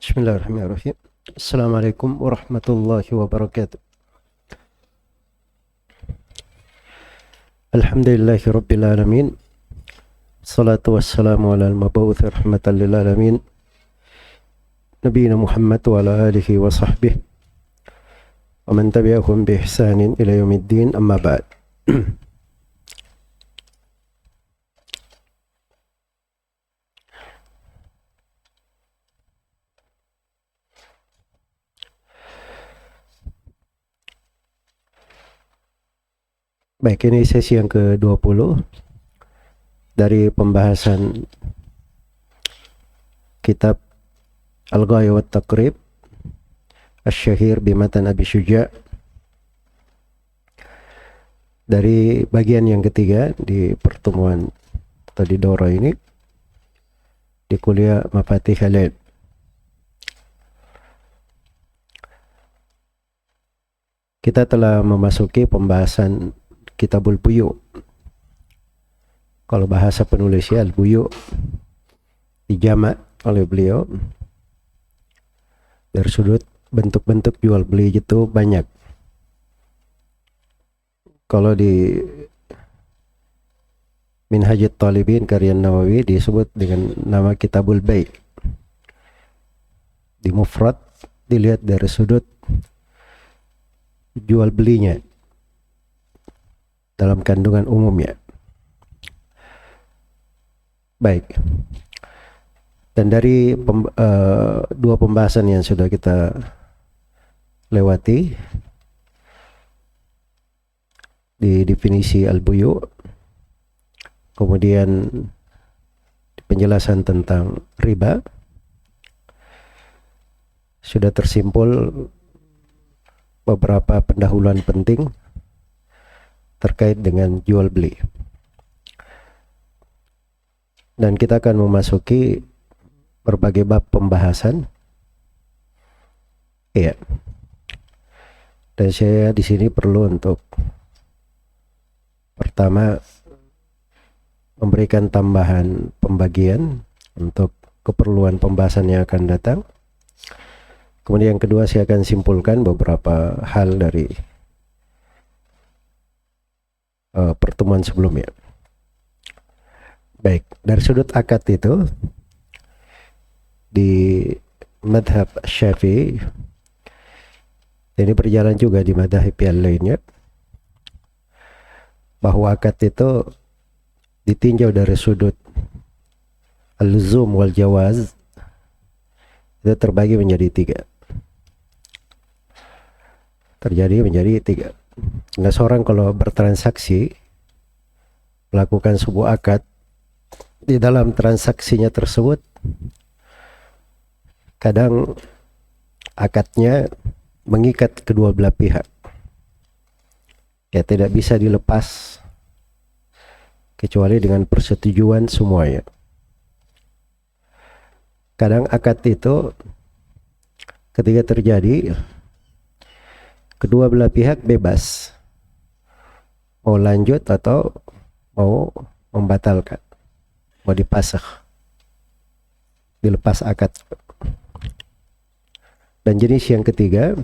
Bismillahirrahmanirrahim. Assalamualaikum warahmatullahi wabarakatuh. Alhamdulillahi rabbil alamin. Salatu wassalamu ala al-mabawuthi rahmatan lil alamin. Nabiyina Muhammad wa ala alihi wa sahbihi wa man tabi'ahum bi ihsanin ila yaumiddin, amma ba'd. Baik, ini sesi yang ke-20 dari pembahasan kitab Al-Ghaya wa Taqrib Asy-Syahir Bimatan Abi Syuja', dari bagian yang ketiga di pertemuan atau di daurah ini di kuliah Mafatihul Ilm. Kita telah memasuki pembahasan Kitabul Buyu'. Kalau bahasa penulisnya Al-Buyu' dijamak oleh beliau dari sudut bentuk-bentuk jual beli itu banyak. Kalau di Minhajut Talibin karya Nawawi disebut dengan nama Kitabul Bai'. Di mufrad dilihat dari sudut jual belinya dalam kandungan umumnya. Baik. Dan dari dua pembahasan yang sudah kita lewati di definisi al-buyu', kemudian penjelasan tentang riba, sudah tersimpul beberapa pendahuluan penting terkait dengan jual beli. Dan kita akan memasuki berbagai bab pembahasan. Iya. Dan saya di sini perlu untuk pertama memberikan tambahan pembagian untuk keperluan pembahasan yang akan datang. Kemudian yang kedua, saya akan simpulkan beberapa hal dari pertemuan sebelumnya. Baik, dari sudut akad itu di madhab Syafi'i, ini berjalan juga di madhab yang lainnya, bahwa akad itu ditinjau dari sudut al-luzum wal jawaz, itu terbagi menjadi tiga. Nah, seorang kalau bertransaksi, melakukan sebuah akad, di dalam transaksinya tersebut kadang akadnya mengikat kedua belah pihak, ya tidak bisa dilepas kecuali dengan persetujuan semuanya. Kadang akad itu ketika terjadi, kedua belah pihak bebas mau lanjut atau mau membatalkan, mau dipasakh, dilepas akad. Dan jenis yang ketiga,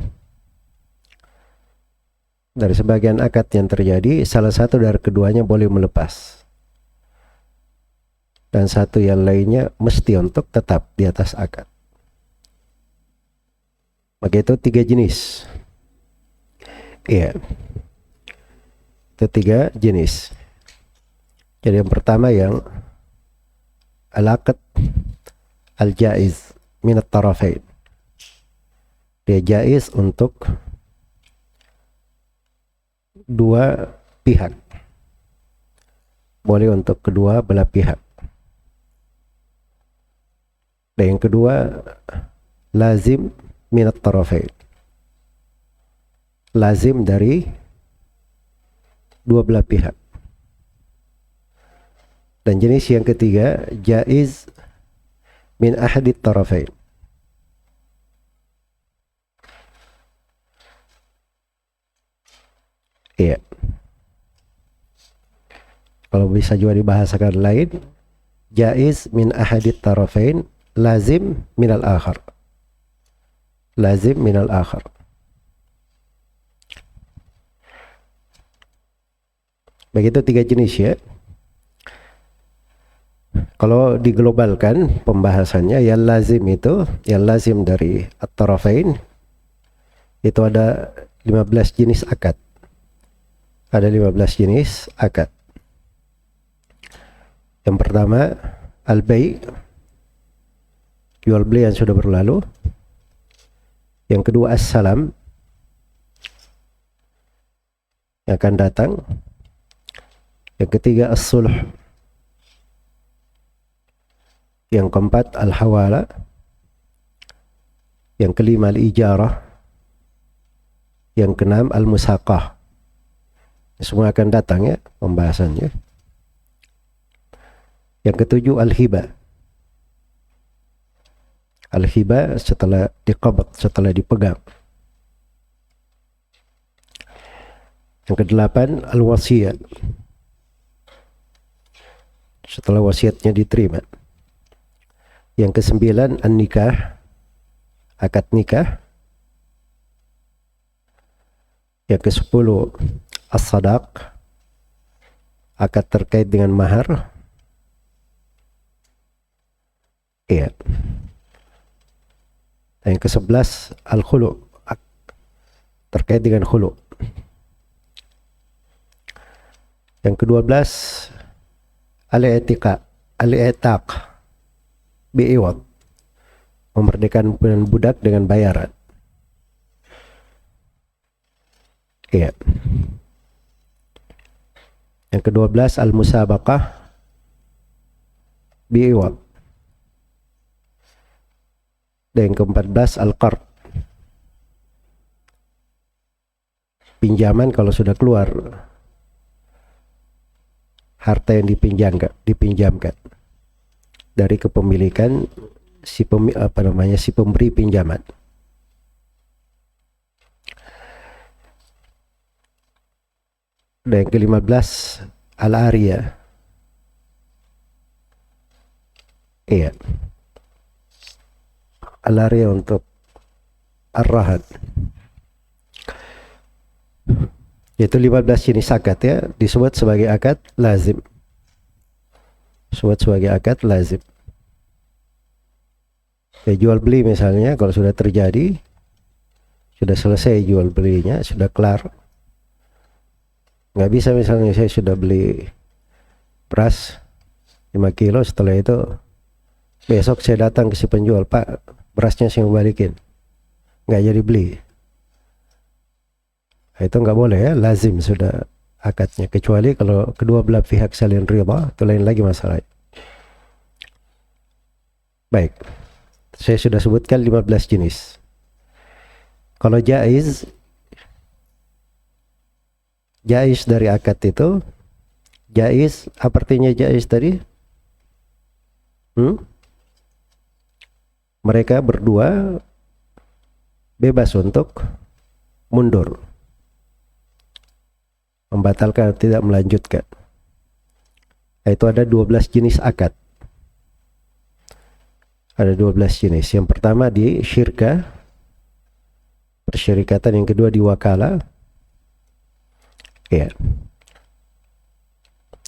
dari sebagian akad yang terjadi, salah satu dari keduanya boleh melepas dan satu yang lainnya mesti untuk tetap di atas akad. Maka itu tiga jenis. Iya, itu tiga jenis. Jadi yang pertama yang al-aqd al-jaiz min at-tarafain, dia jaiz untuk dua pihak, boleh untuk kedua belah pihak. Dan yang kedua lazim min at-tarafain, lazim dari dua belah pihak. Dan jenis yang ketiga jaiz min ahadit tarafain, iya. Kalau bisa juga dibahasakan lain, jaiz min ahadit tarafain, lazim min al-akhar. lazim minal akhar. Begitu 3 jenis ya. Kalau diglobalkan pembahasannya, yang lazim itu, yang lazim dari at-tarafain itu ada 15 jenis akad. Ada 15 jenis akad. Yang pertama, al-bay', jual beli yang sudah berlalu. Yang kedua, as-salam, yang akan datang. Yang ketiga, as-sulh. Yang keempat, al-hawala. Yang kelima, al-ijarah. Yang keenam, al-musaqah. Semua akan datang ya pembahasannya. Yang ketujuh, al-hibah. Al-hibah setelah diqabad, setelah dipegang. Yang kedelapan, al-wasiyah. Setelah wasiatnya diterima. Yang kesembilan, an-nikah, akad nikah. Yang kesepuluh, as-sadaq, akad terkait dengan mahar. Iya. Yang ke-11, al-khulu', terkait dengan khulu'. Yang ke-12, al-i'taq bi'iwad, memerdekakan budak dengan bayaran. Iya. Yang ke-12, al-musabaqah bi'iwad. Dan yang ke-14, al-qard, pinjaman kalau sudah keluar harta yang dipinjamkan dari kepemilikan si pemberi pinjaman. Dan yang ke-15, al-ariyah. Iya. Al-ariyah untuk ar-rahan. Yaitu 15 jenis akad ya, disebut sebagai akad lazim. Disebut sebagai akad lazim. Ya, jual beli misalnya kalau sudah terjadi, sudah selesai jual belinya, sudah kelar. Nggak bisa misalnya saya sudah beli beras 5 kilo, setelah itu besok saya datang ke si penjual, Pak, berasnya saya balikin. Nggak jadi beli. Itu nggak boleh ya, lazim sudah akadnya, kecuali kalau kedua belah pihak saling ridha, itu lain lagi masalahnya. Baik, saya sudah sebutkan 15 jenis. Kalau jaiz dari akad itu, jaiz, apa artinya jaiz tadi? Mereka berdua bebas untuk mundur, membatalkan atau tidak melanjutkan. Itu ada 12 jenis akad. Ada 12 jenis. Yang pertama di syirkah, persyirikatan. Yang kedua di wakala. Ya.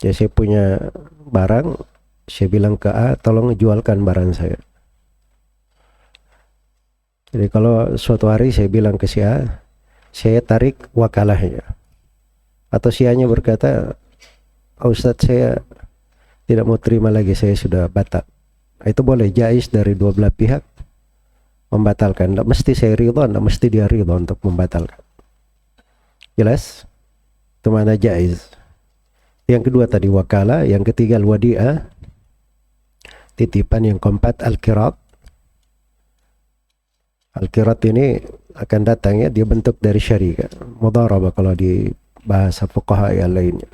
Jadi saya punya barang, saya bilang ke A, tolong jualkan barang saya. Jadi kalau suatu hari saya bilang ke si A, saya tarik wakalahnya. Atau si A nya berkata, oh, Ustadz, saya tidak mau terima lagi, saya sudah batal. Itu boleh, jaiz dari dua belah pihak membatalkan. Tidak mesti saya ridha, tidak mesti dia ridha untuk membatalkan. Jelas? Itu mana jaiz. Yang kedua tadi wakala, yang ketiga al-wadi'ah, titipan. Yang keempat al-qirat. Al-qirat ini akan datang ya, dia bentuk dari syarika, mudharabah kalau di bahasa fuqaha yang lainnya.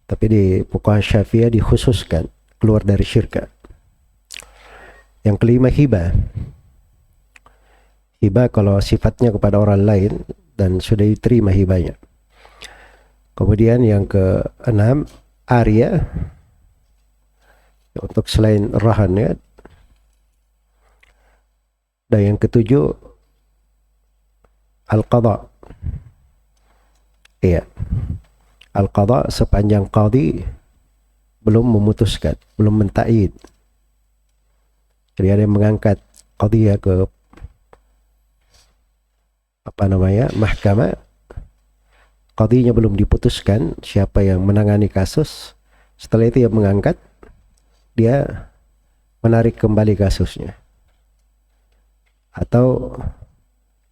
Tapi di fuqaha Syafi'iyah dikhususkan keluar dari syirka. Yang kelima hibah. Hibah kalau sifatnya kepada orang lain dan sudah diterima hibahnya. Kemudian yang keenam arya, untuk selain rahannya. Dan yang ketujuh, al-qadha. Iya. Al-qadha sepanjang qadhi belum memutuskan, belum mentaid. Jadi ada yang mengangkat qadhiyah ke mahkamah, qadhinya belum diputuskan siapa yang menangani kasus. Setelah itu yang mengangkat, dia menarik kembali kasusnya. Atau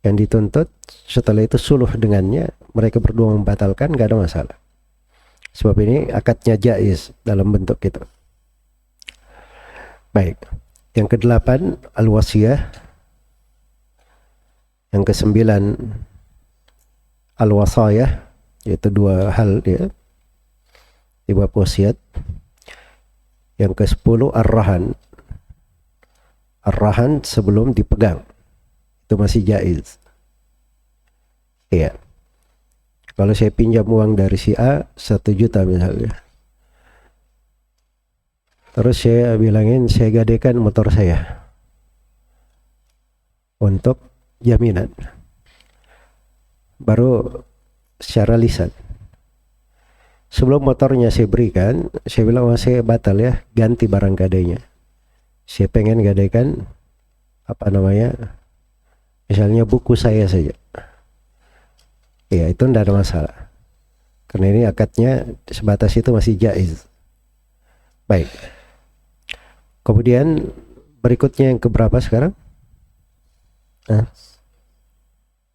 yang dituntut setelah itu suluh dengannya, mereka berdua membatalkan, gak ada masalah. Sebab ini akadnya jaiz dalam bentuk itu. Baik. Yang kedelapan, al-wasiyah. Yang kesembilan, al-wasayah, yaitu dua hal dia di bab wasiat. Yang ke-10, ar-rahan. Ar-rahan sebelum dipegang, itu masih jaiz. Iya. Kalau saya pinjam uang dari si A 1 juta misalnya, terus saya bilangin saya gadaikan motor saya untuk jaminan, baru secara lisan. Sebelum motornya saya berikan, saya bilang, oh, saya batal ya, ganti barang gadainya. Saya pengen gadaikan misalnya buku saya saja. Ya, itu tidak ada masalah. Karena ini akadnya sebatas itu masih jaiz. Baik. Kemudian berikutnya yang keberapa sekarang?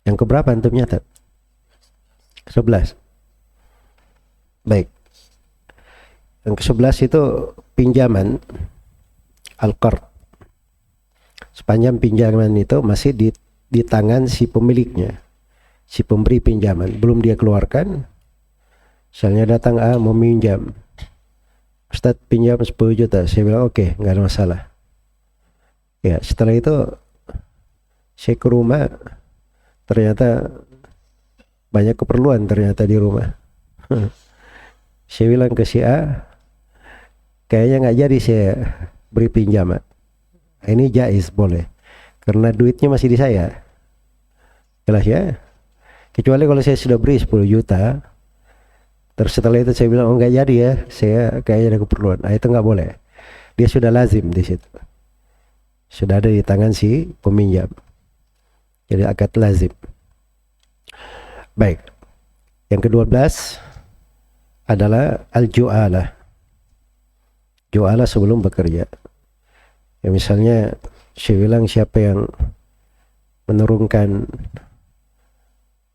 Yang keberapa antum nyatat? 11. Baik. Yang ke-11 itu pinjaman al-qard. Sepanjang pinjaman itu masih di tangan si pemiliknya, si pemberi pinjaman, belum dia keluarkan. Misalnya datang A mau minjam, Ustadz pinjam 10 juta, saya bilang oke, nggak ada masalah. Ya, setelah itu saya ke rumah, ternyata banyak keperluan ternyata di rumah. Saya bilang ke si A, kayaknya nggak jadi saya beri pinjaman. Ini jaiz, boleh, karena duitnya masih di saya. Jelas ya? Kecuali kalau saya sudah beri 10 juta, terus setelah itu saya bilang, oh nggak jadi ya, saya kayaknya ada keperluan. Nah, itu nggak boleh. Dia sudah lazim di situ. Sudah ada di tangan si peminjam. Jadi akad lazim. Baik. Yang ke-12 adalah al-ju'alah. Ju'alah sebelum bekerja. Ya, misalnya saya bilang siapa yang menurunkan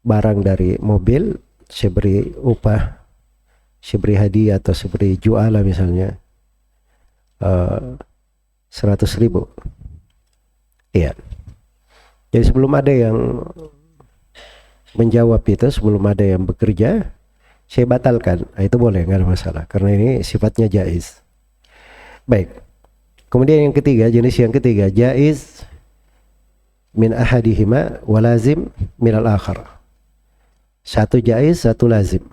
barang dari mobil, saya beri upah, saya beri hadiah atau saya beri ju'alah misalnya 100.000. Iya. Jadi sebelum ada yang menjawab itu, sebelum ada yang bekerja, saya batalkan. Nah, itu boleh, nggak ada masalah, karena ini sifatnya jaiz. Baik. Kemudian yang ketiga, jenis yang ketiga, jaiz min ahadihima wa lazim min al-akhar. Satu jaiz, satu lazim.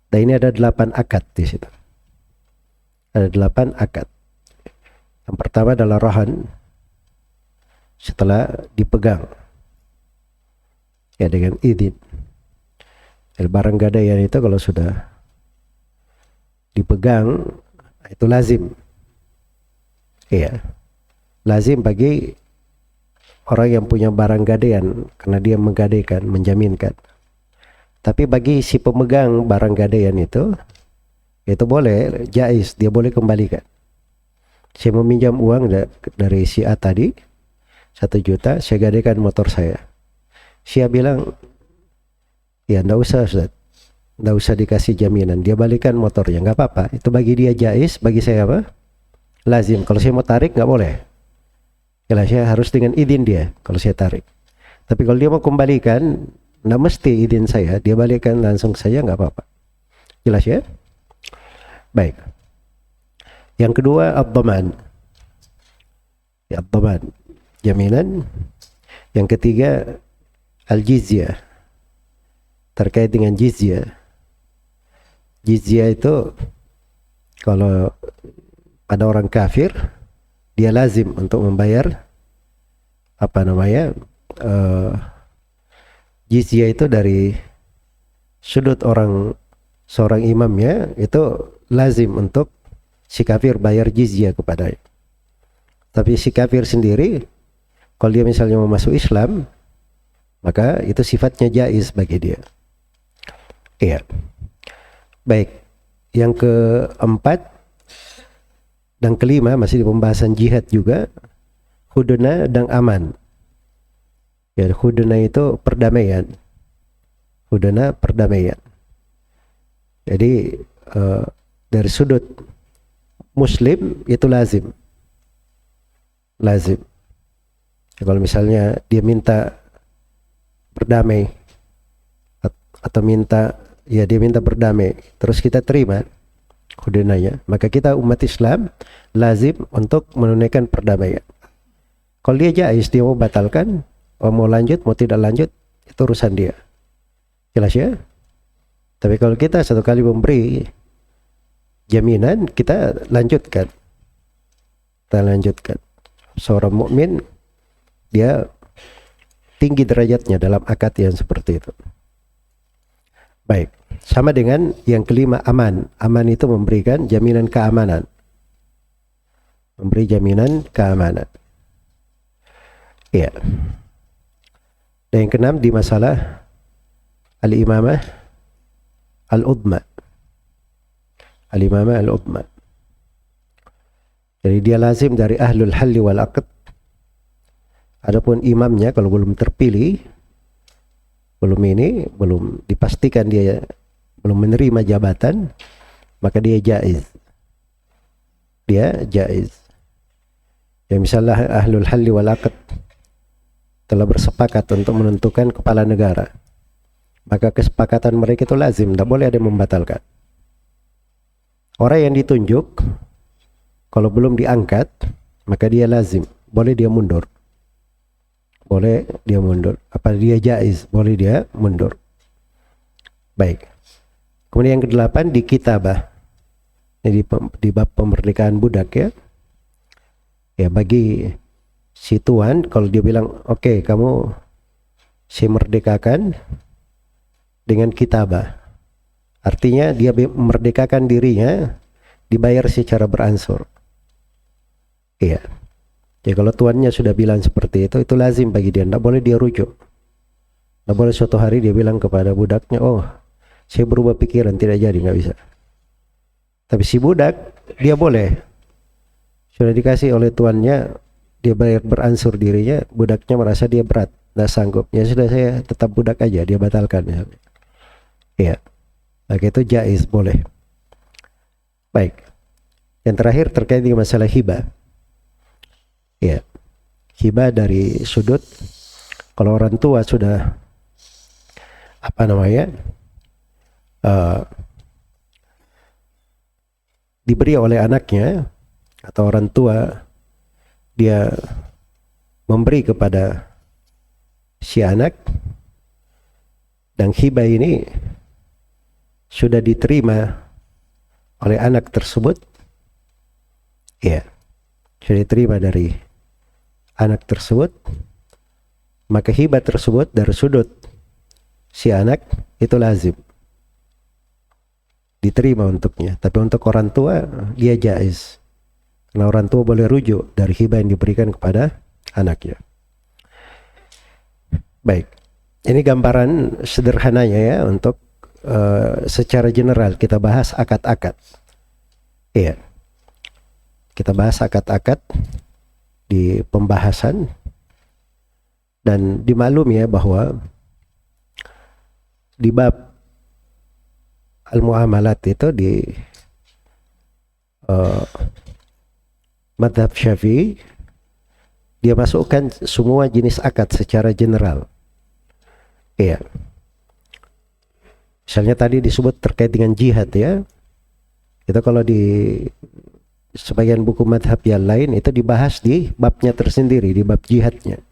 Dan ini ada 8 akad di situ. Ada 8 akad. Yang pertama adalah rahan, setelah dipegang, ya dengan izin. Barang gadaian itu kalau sudah dipegang, itu lazim. Iya, lazim bagi orang yang punya barang gadaian, karena dia menggadaikan, menjaminkan. Tapi bagi si pemegang barang gadaian itu boleh, jaiz, dia boleh kembalikan. Saya meminjam uang dari si A tadi 1 juta, saya gadaikan motor saya. Dia bilang, ya nggak usah Ustaz, nggak usah dikasih jaminan, dia balikan motornya, nggak apa-apa. Itu bagi dia jaiz, bagi saya apa? Lazim. Kalau saya mau tarik nggak boleh. Jelas ya, harus dengan izin dia kalau saya tarik. Tapi kalau dia mau kembalikan, nggak mesti izin saya, dia balikan langsung saja, nggak apa-apa. Jelas ya? Baik. Yang kedua, ad-dhaman. Ya, ad-dhaman, jaminan. Yang ketiga, al-jizyah. Terkait dengan jizyah. Jizyah itu kalau pada orang kafir, dia lazim untuk membayar jizyah itu dari sudut seorang imamnya itu lazim untuk si kafir bayar jizyah kepadanya. Tapi si kafir sendiri kalau dia misalnya mau masuk Islam, maka itu sifatnya jaiz bagi dia. Iya. Baik. Yang keempat dan kelima masih di pembahasan jihad juga, hudna dan aman. Ya, hudna itu perdamaian. Hudna perdamaian. Jadi dari sudut muslim itu lazim. Ya, kalau misalnya dia minta berdamai atau dia minta berdamai, terus kita terima hudnanya, maka kita umat Islam lazim untuk menunaikan perdamaian. Kalau dia jaiz, dia mau batalkan, mau lanjut, mau tidak lanjut, itu urusan dia. Jelas ya? Tapi kalau kita satu kali memberi jaminan, kita lanjutkan. Seorang mukmin dia tinggi derajatnya dalam akad yang seperti itu. Baik, sama dengan yang kelima, aman. Aman itu memberikan jaminan keamanan. Memberi jaminan keamanan. Iya. Dan yang keenam di masalah al-imamah al-udma. Al-imamah al-udma. Jadi dia lazim dari ahlul halli wal aqd. Adapun imamnya kalau belum terpilih, belum dipastikan dia belum menerima jabatan, maka dia jaiz. Ya misalnya ahlul halli wal aqd telah bersepakat untuk menentukan kepala negara, maka kesepakatan mereka itu lazim, tidak boleh ada yang membatalkan. Orang yang ditunjuk kalau belum diangkat, maka dia lazim, boleh dia mundur. Apa dia jaiz? Boleh dia mundur. Baik. Kemudian yang kedelapan di kitabah. Ini di bab pemerdekaan budak ya. Ya bagi si tuan kalau dia bilang oke, kamu saya merdekakan dengan kitabah. Artinya dia memerdekakan dirinya, dibayar secara beransur. Iya. Ya kalau tuannya sudah bilang seperti itu lazim bagi dia, tidak boleh dia rujuk. Tidak boleh suatu hari dia bilang kepada budaknya, oh saya berubah pikiran, tidak jadi, nggak bisa. Tapi si budak, dia boleh. Sudah dikasih oleh tuannya, dia bayar beransur dirinya, budaknya merasa dia berat, tidak sanggup. Ya sudah, saya tetap budak aja, dia batalkan. Iya. Maka itu jaiz, boleh. Baik. Yang terakhir terkait dengan masalah hibah. Ya, hibah dari sudut kalau orang tua sudah diberi oleh anaknya atau orang tua dia memberi kepada si anak dan hibah ini sudah diterima oleh anak tersebut, ya sudah diterima dari anak tersebut, maka hibah tersebut dari sudut si anak itu lazim diterima untuknya. Tapi untuk orang tua dia jaiz, karena orang tua boleh rujuk dari hibah yang diberikan kepada anaknya. Baik, ini gambaran sederhananya ya untuk secara general kita bahas akad-akad. Iya, kita bahas akad-akad di pembahasan, dan dimaklum ya bahwa di bab al-muamalat itu di madhab Syafi'i dia masukkan semua jenis akad secara general. Iya. Misalnya tadi disebut terkait dengan jihad ya. Itu kalau di sebagian buku madhab yang lain itu dibahas di babnya tersendiri, di bab jihadnya.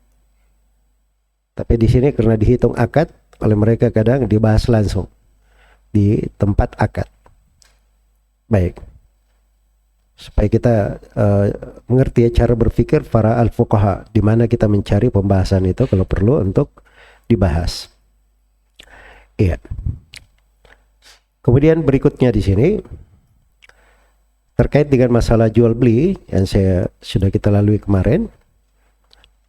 Tapi di sini karena dihitung akad oleh mereka kadang dibahas langsung di tempat akad. Baik. supaya kita mengerti ya cara berpikir para al-fuqaha, di mana kita mencari pembahasan itu kalau perlu untuk dibahas. Iya. Kemudian berikutnya di sini terkait dengan masalah jual beli yang sudah kita lalui kemarin.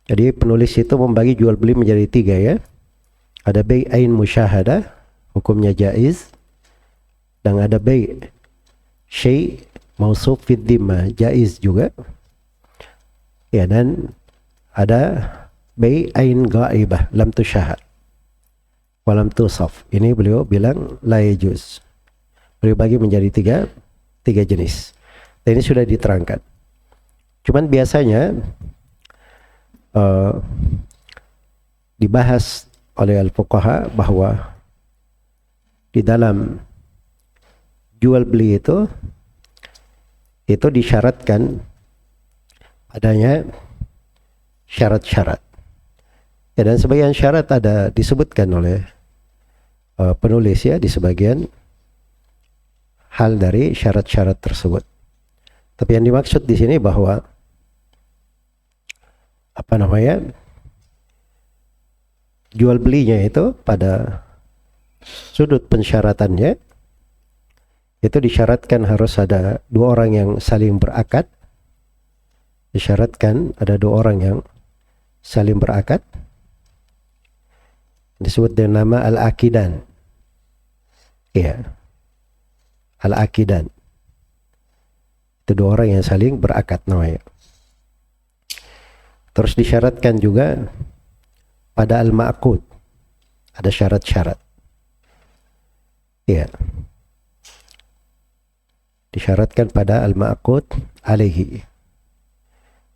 Jadi penulis itu membagi jual beli menjadi 3 ya. Ada bai' ain musyahadah, hukumnya jaiz, dan ada bai' syai' mausuf fid dhimmah, jaiz juga. Ya, dan ada bai' ain ghaibah lam tusyahad walam tusaf. Ini beliau bilang la yajuz. Beliau bagi menjadi tiga jenis. Dan ini sudah diterangkan. Cuman biasanya dibahas oleh al-fuqaha bahwa di dalam jual beli itu disyaratkan adanya syarat-syarat. Ya, dan sebagian syarat ada disebutkan oleh penulis ya di sebagian hal dari syarat-syarat tersebut. Tapi yang dimaksud di sini bahwa jual belinya itu pada sudut pensyaratannya itu disyaratkan harus ada 2 orang yang saling berakad. Disyaratkan ada 2 orang yang saling berakad. Disebut dengan nama al-akidan. Iya. Al-akidan. Itu 2 orang yang saling berakad namanya. Terus disyaratkan juga pada al-ma'qud. Ada syarat-syarat. Iya. Disyaratkan pada al-ma'qud alaihi.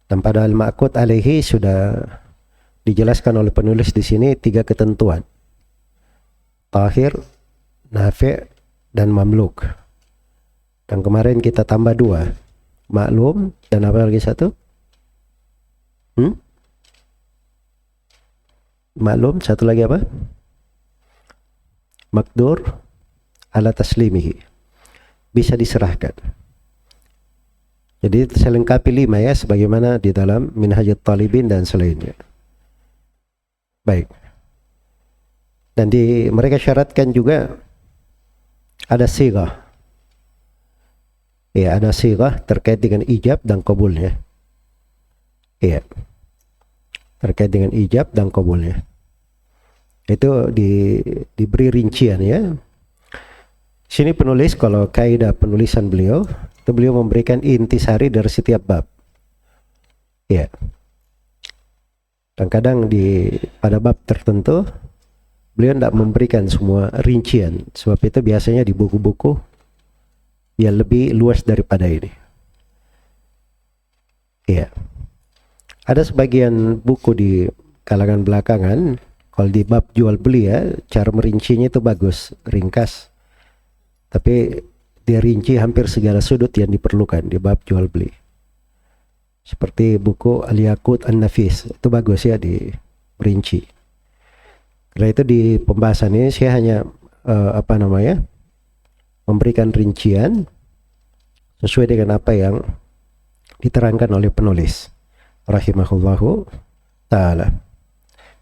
Dan pada al-ma'qud alaihi sudah dijelaskan oleh penulis di sini 3 ketentuan. Tahir, nafi' dan mamluk. Dan kemarin kita tambah 2. Maklum dan apa lagi satu? Maklum, satu lagi apa? Maqdur ala taslimihi. Bisa diserahkan. Jadi selengkapi 5 ya, sebagaimana di dalam Minhajut Talibin dan selainnya. Baik. Dan mereka syaratkan juga ada sighah. Ya, ada sighah terkait dengan ijab dan qabulnya. Iya. Terkait dengan ijab dan qabulnya. Itu diberi rincian ya. Sini penulis, kalau kaidah penulisan beliau, itu beliau memberikan intisari dari setiap bab. Ya. Dan kadang pada bab tertentu beliau tidak memberikan semua rincian, sebab itu biasanya di buku-buku yang lebih luas daripada ini. Ya. Ada sebagian buku di kalangan belakangan, kalau di bab jual beli ya, cara merincinya itu bagus, ringkas. Tapi dia rinci hampir segala sudut yang diperlukan di bab jual beli. Seperti buku Al-Yaqut An-Nafis, itu bagus ya dirinci. Karena itu di pembahasan ini saya hanya memberikan rincian sesuai dengan apa yang diterangkan oleh penulis rahimahullahu ta'ala.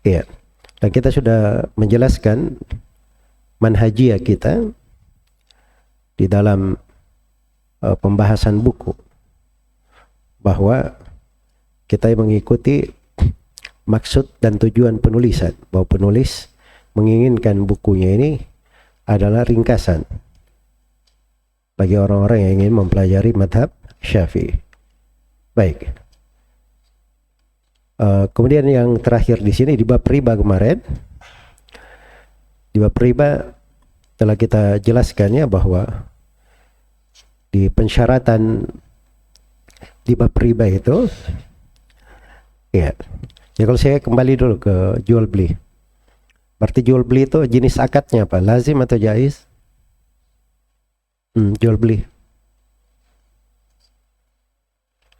Iya. Dan kita sudah menjelaskan manhajiyah kita di dalam pembahasan buku, bahwa kita mengikuti maksud dan tujuan penulisan, bahwa penulis menginginkan bukunya ini adalah ringkasan bagi orang-orang yang ingin mempelajari madhab Syafi'i. Baik. Kemudian yang terakhir di sini di bab riba kemarin, di bab riba telah kita jelaskan ya bahwa di pensyaratan di bab riba itu ya kalau saya kembali dulu ke jual beli, berarti jual beli itu jenis akadnya apa, lazim atau jaiz? Jual beli,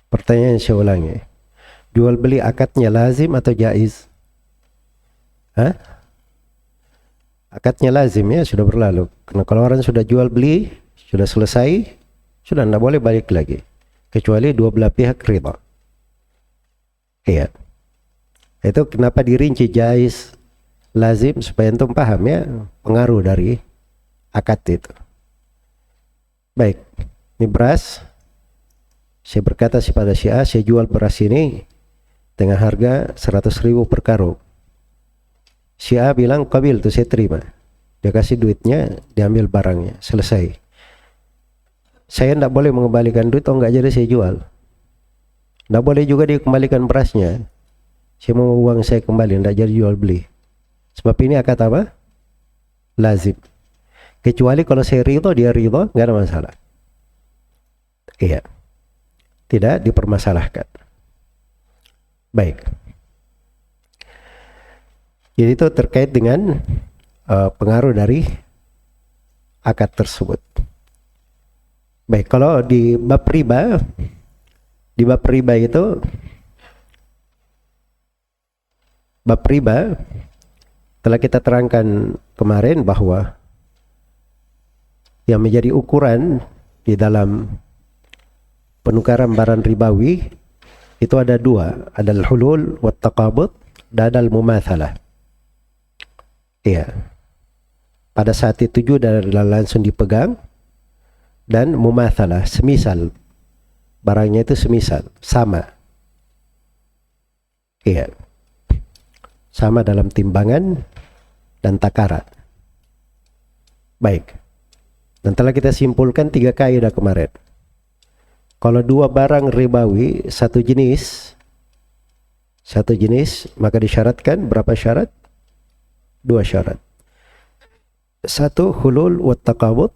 pertanyaan saya ulangi, jual beli akadnya lazim atau jaiz? Akadnya lazim ya, sudah berlalu. Karena kalau orang sudah jual beli, sudah selesai, sudah tidak boleh balik lagi. kecuali dua belah pihak ridha. Iya. Itu kenapa dirinci jais, lazim, supaya antum paham ya pengaruh dari akad itu. Baik, ini beras. Saya berkata pada si A, saya jual beras ini dengan harga 100.000 per karung. Si A bilang, qabil tuh, saya terima. Dia kasih duitnya, diambil barangnya, selesai. Saya tidak boleh mengembalikan duit, oh enggak, jadi saya jual. Tidak boleh juga dikembalikan berasnya. Saya mau uang saya kembali, tidak jadi jual beli. Sebab ini akad apa? Lazim. Kecuali kalau saya ridho, dia ridho, nggak ada masalah. Iya. Tidak dipermasalahkan. Baik. Jadi itu terkait dengan pengaruh dari akad tersebut. Baik, kalau di bab riba itu, bab riba telah kita terangkan kemarin bahwa yang menjadi ukuran di dalam penukaran barang ribawi itu ada dua, ada al-hulul wa taqabud dan ada al-mumathalah. Iya. Pada saat itu juga langsung dipegang, dan mumathalah, semisal. Barangnya itu semisal, sama. Iya. Sama dalam timbangan dan takaran. Baik. Dan telah kita simpulkan 3 kaidah kemarin. Kalau dua barang ribawi satu jenis, maka disyaratkan berapa syarat? 2 syarat. 1, hulul wa taqabud,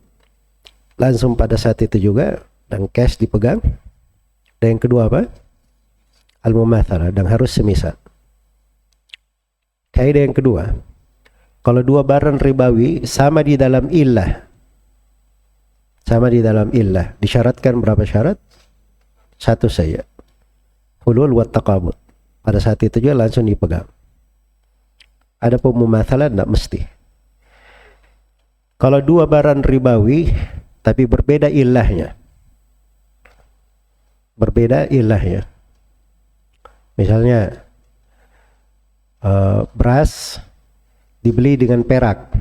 langsung pada saat itu juga, dan cash dipegang. Dan yang kedua apa? Al-mumathalah, dan harus semisal. Kaidah yang kedua, kalau dua barang ribawi sama di dalam illah, disyaratkan berapa syarat? 1 saja, hulul wa taqabud, pada saat itu juga langsung dipegang. Ada pemumathalah tidak mesti. Kalau dua barang ribawi tapi berbeda ilahnya, misalnya beras dibeli dengan perak,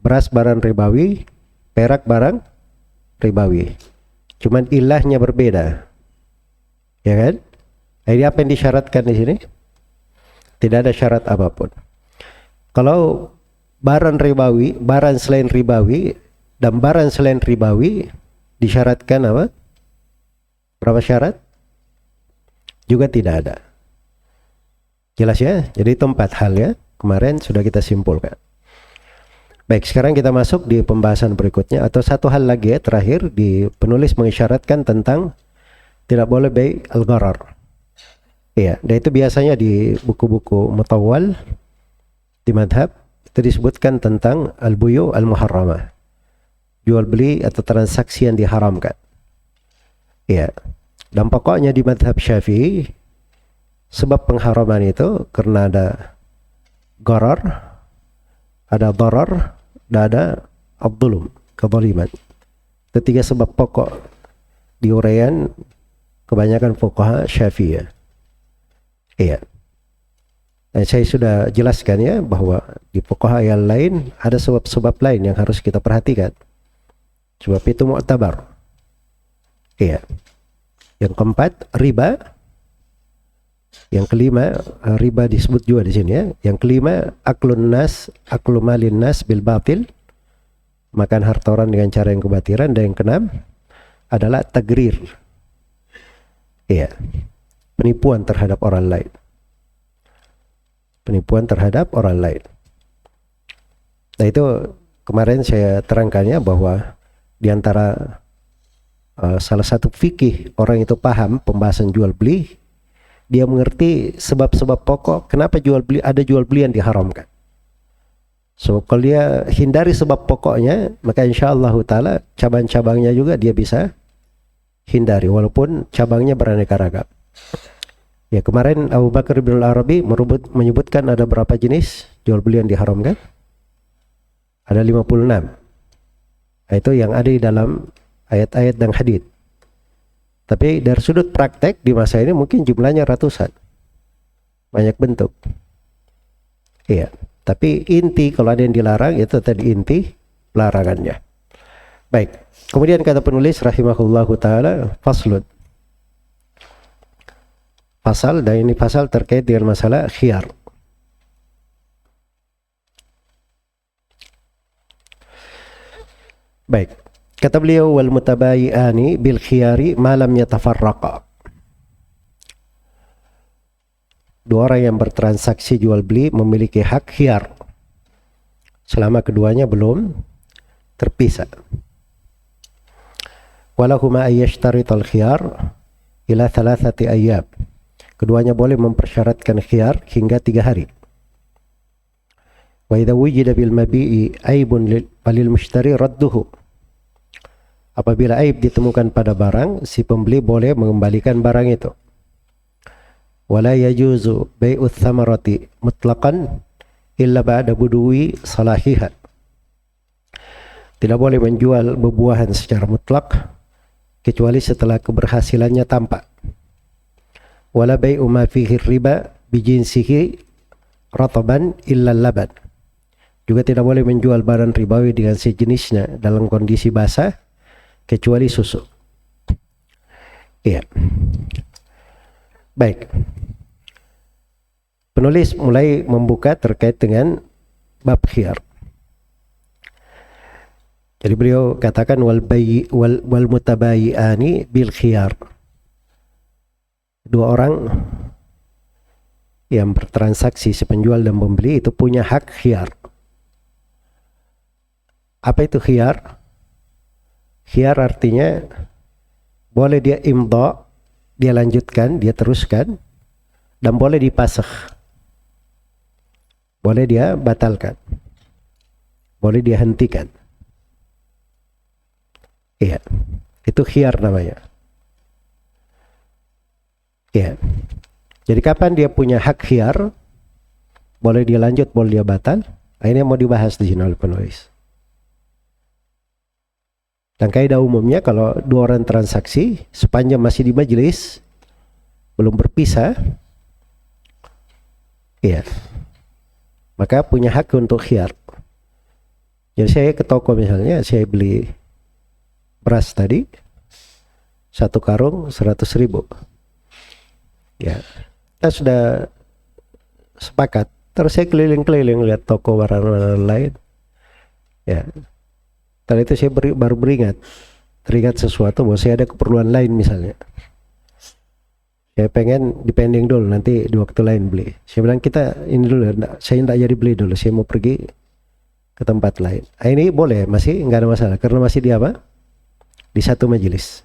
beras barang ribawi, perak barang ribawi, cuman ilahnya berbeda, ya kan? Ini apa yang disyaratkan di sini? Tidak ada syarat apapun. Kalau barang ribawi, barang selain ribawi, dan barang selain ribawi disyaratkan apa? Berapa syarat? Juga tidak ada. Jelas ya? Jadi itu 4 hal ya. Kemarin sudah kita simpulkan. Baik, sekarang kita masuk di pembahasan berikutnya, atau satu hal lagi ya, terakhir, di penulis mengisyaratkan tentang tidak boleh bai' al-gharar. Iya, dan itu biasanya di buku-buku mutawwal di madhab itu disebutkan tentang al-buyu' al-muharramah, jual beli atau transaksi yang diharamkan. Iya, dan pokoknya di madhab Syafi'i sebab pengharaman itu karena ada gharar, ada darar, dan ada abdulum, kezaliman. Ketiga sebab pokok diuraian kebanyakan fuqaha Syafi'iyah. Iya. Dan saya sudah jelaskan ya bahwa di fuqaha yang lain ada sebab-sebab lain yang harus kita perhatikan. Sebab itu mu'tabar. Iya. Yang keempat, riba. Yang kelima, riba disebut juga di sini ya. Yang kelima, aklu malin nas bil batil, makan harta orang dengan cara yang kebatilan. Dan yang keenam adalah tagrir. Iya. Penipuan terhadap orang lain. Nah itu kemarin saya terangkannya bahwa di antara salah satu fikih orang itu paham pembahasan jual beli, dia mengerti sebab-sebab pokok kenapa ada jual beli yang diharamkan. So kalau dia hindari sebab pokoknya, maka insyaallah taala cabang-cabangnya juga dia bisa hindari walaupun cabangnya beraneka ragam. Ya, kemarin Abu Bakar bin Al-Arabi menyebutkan ada berapa jenis jual beli yang diharamkan? Ada 56. Itu yang ada di dalam ayat-ayat dan hadits. Tapi dari sudut praktek di masa ini mungkin jumlahnya ratusan, banyak bentuk. Iya, tapi inti kalau ada yang dilarang itu tadi inti larangannya. Baik, kemudian kata penulis rahimahullahu taala, faslun. Pasal, dan ini pasal terkait dengan masalah khiyar. Baik, kata beliau wal mutabayi'ani bil khiyari ma lam yatafarraqa. Dua orang yang bertransaksi jual beli memiliki hak khiyar selama keduanya belum terpisah. Walahuma ayyashtarital khiyar ila thalathati ayyab. Keduanya boleh mempersyaratkan khiyar hingga 3 hari. Wa idza wujida bil mabi'i aibun lil mushtari radduhu. Apabila aib ditemukan pada barang, si pembeli boleh mengembalikan barang itu. Wala yajuzu bai'uth thamarati mutlaqan illa ba'da buduwi salahiha. Tidak boleh menjual buah-buahan secara mutlak kecuali setelah keberhasilannya tampak. Wala bai'u ma fihi riba bijinsihi rataban illa laban. Juga tidak boleh menjual barang ribawi dengan sejenisnya dalam kondisi basah kecuali susu. Iya. Baik. Penulis mulai membuka terkait dengan bab khiyar. Jadi beliau katakan wal mutabayi'ani bil khiyar. Dua orang yang bertransaksi, si penjual dan pembeli itu punya hak khiyar. Apa itu khiyar? Khiyar artinya boleh dia imdha, dia lanjutkan, dia teruskan, dan boleh dipasakh. Boleh dia batalkan. Boleh dia hentikan. Iya, itu khiyar namanya. Iya. Jadi kapan dia punya hak khiyar? Boleh dia lanjut, boleh dia batal. Ini yang mau dibahas di sini oleh penulis. Dan kaidah umumnya kalau dua orang transaksi sepanjang masih di majelis belum berpisah, iya, maka punya hak untuk khiyar. Jadi saya ke toko misalnya, saya beli beras tadi 1 karung 100.000. Ya, kita sudah sepakat. Terus saya keliling-keliling lihat toko barang-barang lain. Ya. Tadi itu saya baru teringat sesuatu bahwa saya ada keperluan lain misalnya. Saya pengen dipending dulu, nanti di waktu lain beli. Saya bilang kita ini dulu, saya tidak jadi beli dulu, saya mau pergi ke tempat lain. Ini boleh, masih nggak ada masalah, karena masih di apa? Di satu majelis.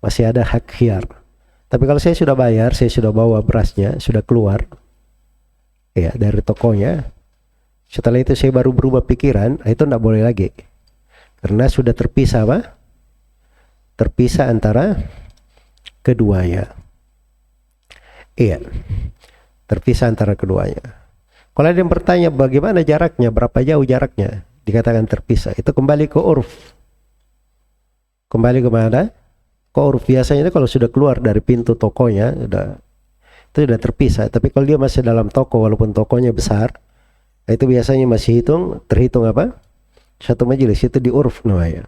Masih ada hak khiyar. Tapi kalau saya sudah bayar, saya sudah bawa berasnya, sudah keluar ya dari tokonya. Setelah itu saya baru berubah pikiran, itu tidak boleh lagi. Karena sudah terpisah apa? Terpisah antara keduanya. Iya. Terpisah antara keduanya. Kalau ada yang bertanya bagaimana jaraknya, berapa jauh jaraknya, dikatakan terpisah. Itu kembali ke urf. Kembali ke mana? Ke urf. Biasanya kalau sudah keluar dari pintu tokonya, itu sudah terpisah. Tapi kalau dia masih dalam toko, walaupun tokonya besar, itu biasanya masih terhitung apa? Satu majelis, itu di urf namanya.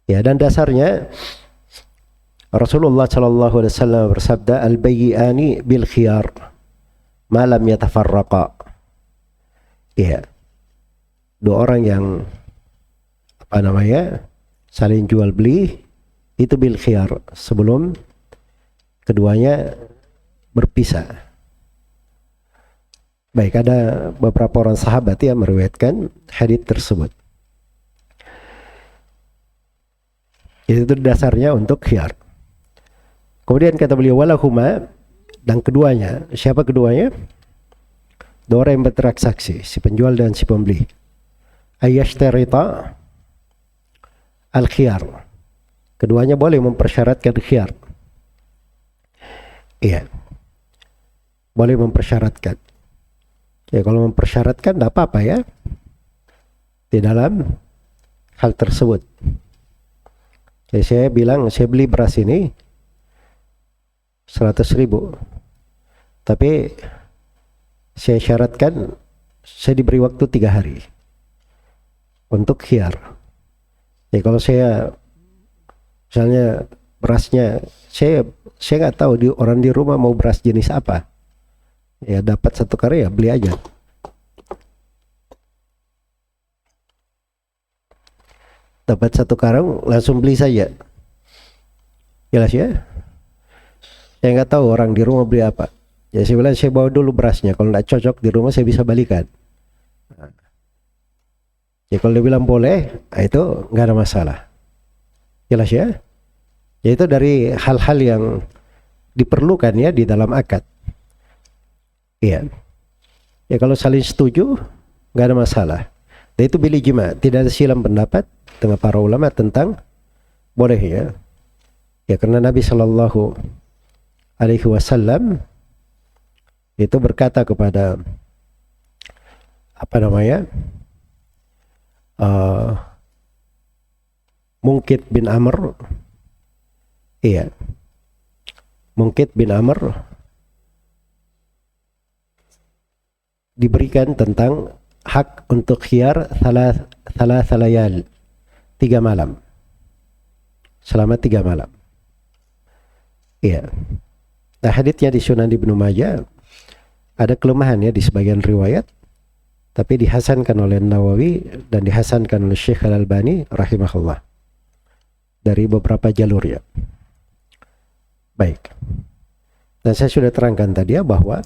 Ya, dan dasarnya Rasulullah sallallahu alaihi wasallam bersabda al-bayyi'ani bil khiyar ma lam yatafarraqa. Ya. Dua orang yang saling jual beli itu bil khiyar sebelum keduanya berpisah. Baik, ada beberapa orang sahabat yang meriwayatkan hadits tersebut. Itu dasarnya untuk khiyar. Kemudian kata beliau walahuma, dan keduanya, siapa keduanya? Dua orang yang bertransaksi, si penjual dan si pembeli. Ayyashtarita al-khiyar. Keduanya boleh mempersyaratkan khiyar. Iya. Boleh mempersyaratkan. Ya, kalau mempersyaratkan tidak apa-apa ya. Di dalam hal tersebut. Jadi saya bilang saya beli beras ini 100.000, tapi saya syaratkan saya diberi waktu 3 hari untuk khiyar. Jadi kalau saya misalnya berasnya saya nggak tahu orang di rumah mau beras jenis apa, ya dapat 1 karung ya beli aja. Dapat 1 karung langsung beli saja, jelas ya. Saya nggak tahu orang di rumah beli apa. Ya saya bilang saya bawa dulu berasnya. Kalau nggak cocok di rumah saya bisa balikan. Ya kalau dia bilang boleh, itu nggak ada masalah. Jelas ya. Ya itu dari hal-hal yang diperlukan ya di dalam akad. Iya. Ya kalau saling setuju nggak ada masalah. Dan itu bil ijma. Tidak ada silang pendapat dengan para ulama tentang boleh ya. Ya karena Nabi Shallallahu Alaihi Wasallam itu berkata kepada Mungkit bin Amr, iya, Mungkit bin Amr diberikan tentang hak untuk khiyar salah layal, 3 malam, selama 3 malam. Iya. Nah haditsnya di Sunan Ibnu Majah ada kelemahan ya di sebagian riwayat, tapi dihasankan oleh Nawawi dan dihasankan oleh Syekh Al-Albani rahimahullah dari beberapa jalur ya. Baik. Dan saya sudah terangkan tadi ya bahwa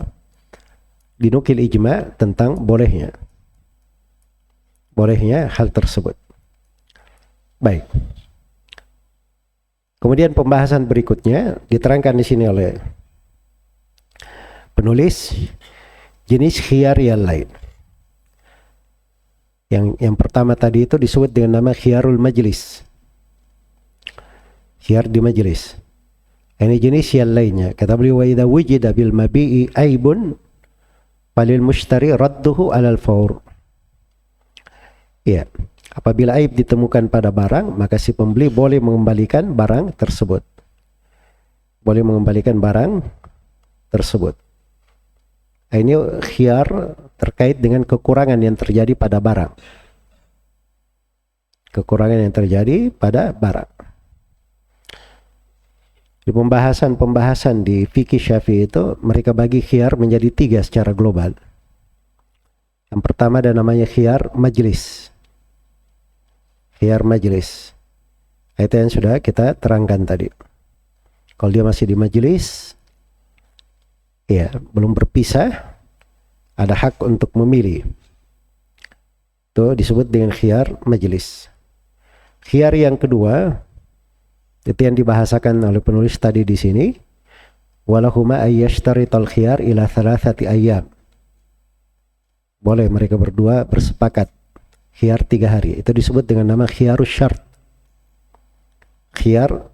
dinukil ijma tentang bolehnya hal tersebut. Baik. Kemudian pembahasan berikutnya diterangkan di sini oleh penulis jenis khiyar yang lain. Yang pertama tadi itu disebut dengan nama khiyarul majlis. Khiyar di majlis. Ini jenis yang lainnya. Kata beliau, wa idza wujida bil mabi'i aibun falil mushtari radduhu 'alal fawr. Ya, apabila aib ditemukan pada barang, maka si pembeli boleh mengembalikan barang tersebut. Boleh mengembalikan barang tersebut. Ini khiyar terkait dengan kekurangan yang terjadi pada barang. Kekurangan yang terjadi pada barang. Di pembahasan di fikih Syafi'i itu mereka bagi khiyar menjadi 3 secara global. Yang pertama ada namanya khiyar majlis. Khiyar majlis. Itu yang sudah kita terangkan tadi. Kalau dia masih di majlis, ya, belum berpisah, ada hak untuk memilih. Itu disebut dengan khiyar majlis. Khiyar yang kedua, itu yang dibahasakan oleh penulis tadi di sini, walahuma ayyashtarital khiyar ila 3 ayyam. Boleh mereka berdua bersepakat khiyar 3 hari. Itu disebut dengan nama khiyarus syart. Khiyar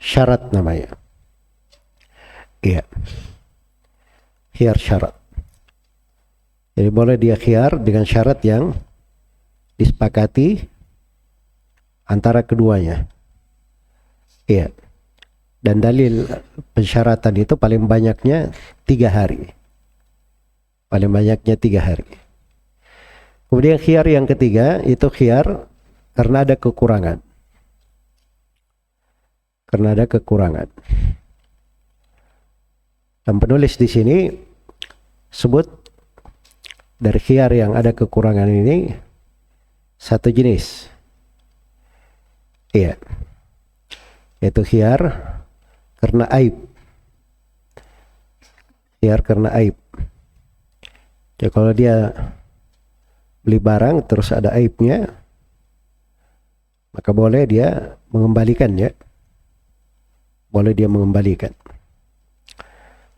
syarat namanya. Iya. Khiyar syarat. Jadi boleh dia khiyar dengan syarat yang disepakati antara keduanya. Iya. Dan dalil pensyaratan itu paling banyaknya 3 hari. Paling banyaknya 3 hari. Kemudian khiyar yang ketiga itu khiyar karena ada kekurangan. Karena ada kekurangan. Dan penulis di sini sebut dari khiyar yang ada kekurangan ini 1 jenis. Iya. Yaitu khiyar karena aib. Khiyar karena aib. Ya kalau dia beli barang terus ada aibnya, maka boleh dia mengembalikannya. Boleh dia mengembalikan.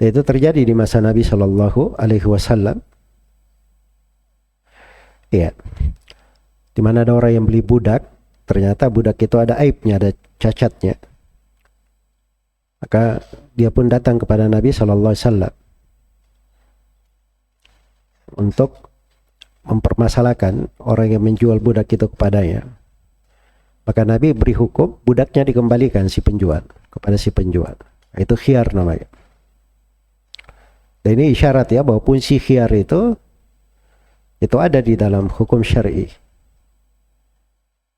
Dan itu terjadi di masa Nabi Shallallahu Alaihi Wasallam. Iya. Di mana ada orang yang beli budak, ternyata budak itu ada aibnya, ada cacatnya. Maka dia pun datang kepada Nabi Shallallahu Alaihi Wasallam untuk mempermasalahkan orang yang menjual budak itu kepadanya. Maka Nabi beri hukum budaknya dikembalikan si penjual kepada si penjual. Itu khiyar namanya. Dan ini isyarat ya bahwa fungsi khiyar itu ada di dalam hukum syar'i.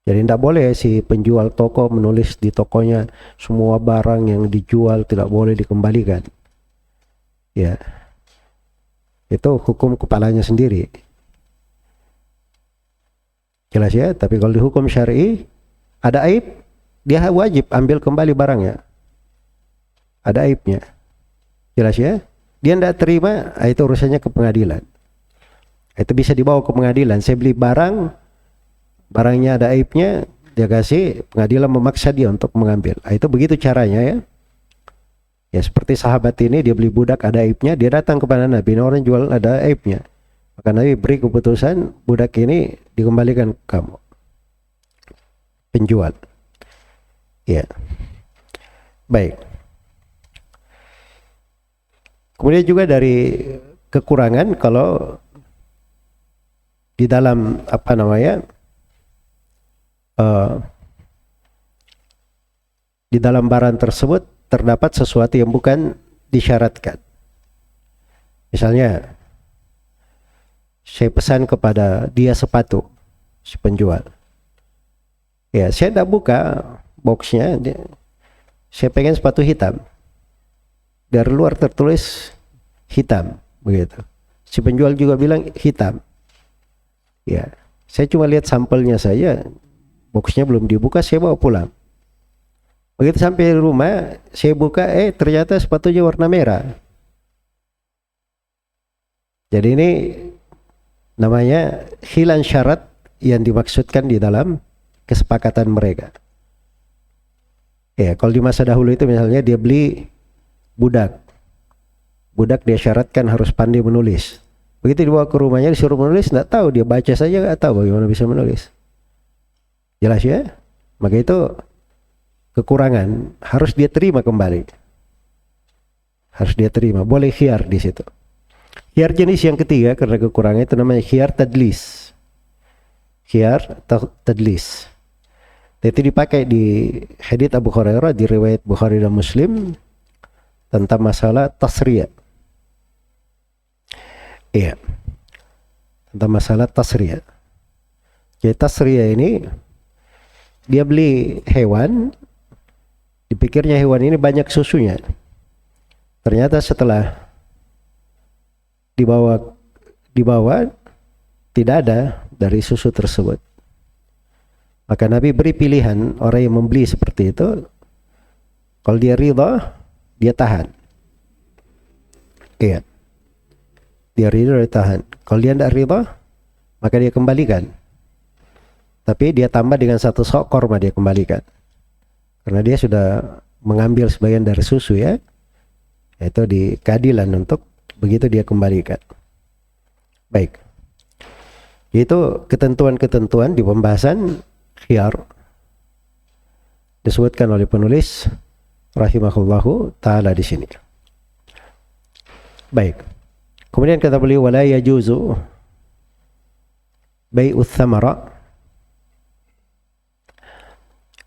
Jadi tidak boleh si penjual toko menulis di tokonya semua barang yang dijual tidak boleh dikembalikan. Ya, itu hukum kepalanya sendiri. Jelas ya. Tapi kalau di hukum syar'i ada aib, dia wajib ambil kembali barangnya. Ada aibnya. Jelas ya. Dia tidak terima, itu urusannya ke pengadilan. Itu bisa dibawa ke pengadilan. Saya beli barang, barangnya ada aibnya, dia kasih, pengadilan memaksa dia untuk mengambil. Itu begitu caranya ya. Ya seperti sahabat ini, dia beli budak ada aibnya, dia datang kepada Nabi, ini orang jual ada aibnya. Maka Nabi beri keputusan, budak ini dikembalikan ke kamu. Penjual. Ya. Baik. Kemudian juga dari kekurangan kalau di dalam di dalam barang tersebut terdapat sesuatu yang bukan disyaratkan. Misalnya saya pesan kepada dia sepatu, si penjual. Ya, saya tidak buka boxnya, saya pengen sepatu hitam. Dari luar tertulis hitam, begitu. Si penjual juga bilang hitam. Ya, saya cuma lihat sampelnya saja, boxnya belum dibuka, saya bawa pulang. Begitu sampai rumah, saya buka, ternyata sepatunya warna merah. Jadi ini namanya khilan syarat yang dimaksudkan di dalam kesepakatan mereka. Ya, kalau di masa dahulu itu misalnya dia beli budak dia syaratkan harus pandai menulis. Begitu dibawa ke rumahnya disuruh menulis, tidak tahu, dia baca saja nggak tahu bagaimana bisa menulis. Jelas ya? Maka itu kekurangan, harus dia terima kembali. Harus dia terima, boleh khiyar di situ. Khiyar jenis yang ketiga karena kekurangan itu namanya khiyar tadlis. Khiyar tadlis. Itu dipakai di hadits Abu Hurairah di riwayat Bukhari dan Muslim tentang masalah tasriyah. Iya. Tentang masalah tasriyah. Jadi tasriyah ini dia beli hewan, dipikirnya hewan ini banyak susunya. Ternyata setelah dibawa tidak ada dari susu tersebut. Maka Nabi beri pilihan orang yang membeli seperti itu. Kalau dia ridha, dia tahan. Iya. Dia ridha, dia tahan. Kalau dia tidak ridha, maka dia kembalikan. Tapi dia tambah dengan satu sok korma, dia kembalikan. Karena dia sudah mengambil sebagian dari susu ya. Itu di keadilan untuk begitu dia kembalikan. Baik. Itu ketentuan-ketentuan di pembahasan khiyar disebutkan oleh penulis rahimahullahu ta'ala di sini. Baik. Kemudian kata beliau wala yajuzu bai'uts thamara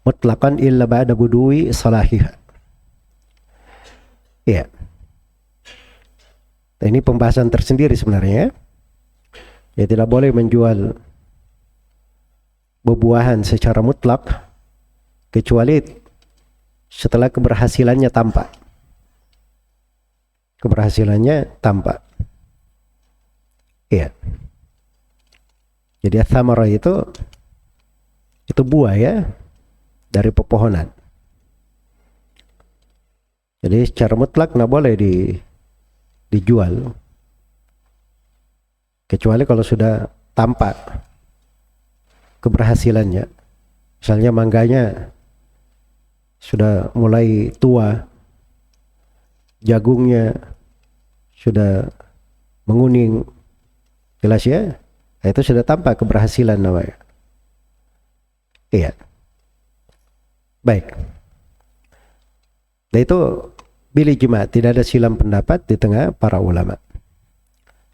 mutlaqan illa ba'da budui salahiha. Ya. Ini pembahasan tersendiri sebenarnya. Ya, tidak boleh menjual buah-buahan secara mutlak kecuali setelah keberhasilannya tampak. Keberhasilannya tampak. Iya. Jadi thamara itu buah ya dari pepohonan. Jadi secara mutlak nggak boleh dijual kecuali kalau sudah tampak keberhasilannya. Misalnya mangganya sudah mulai tua, jagungnya sudah menguning, jelas ya, itu sudah tampak keberhasilan namanya. Iya. Baik. Dan itu bil ijma', tidak ada silang pendapat di tengah para ulama.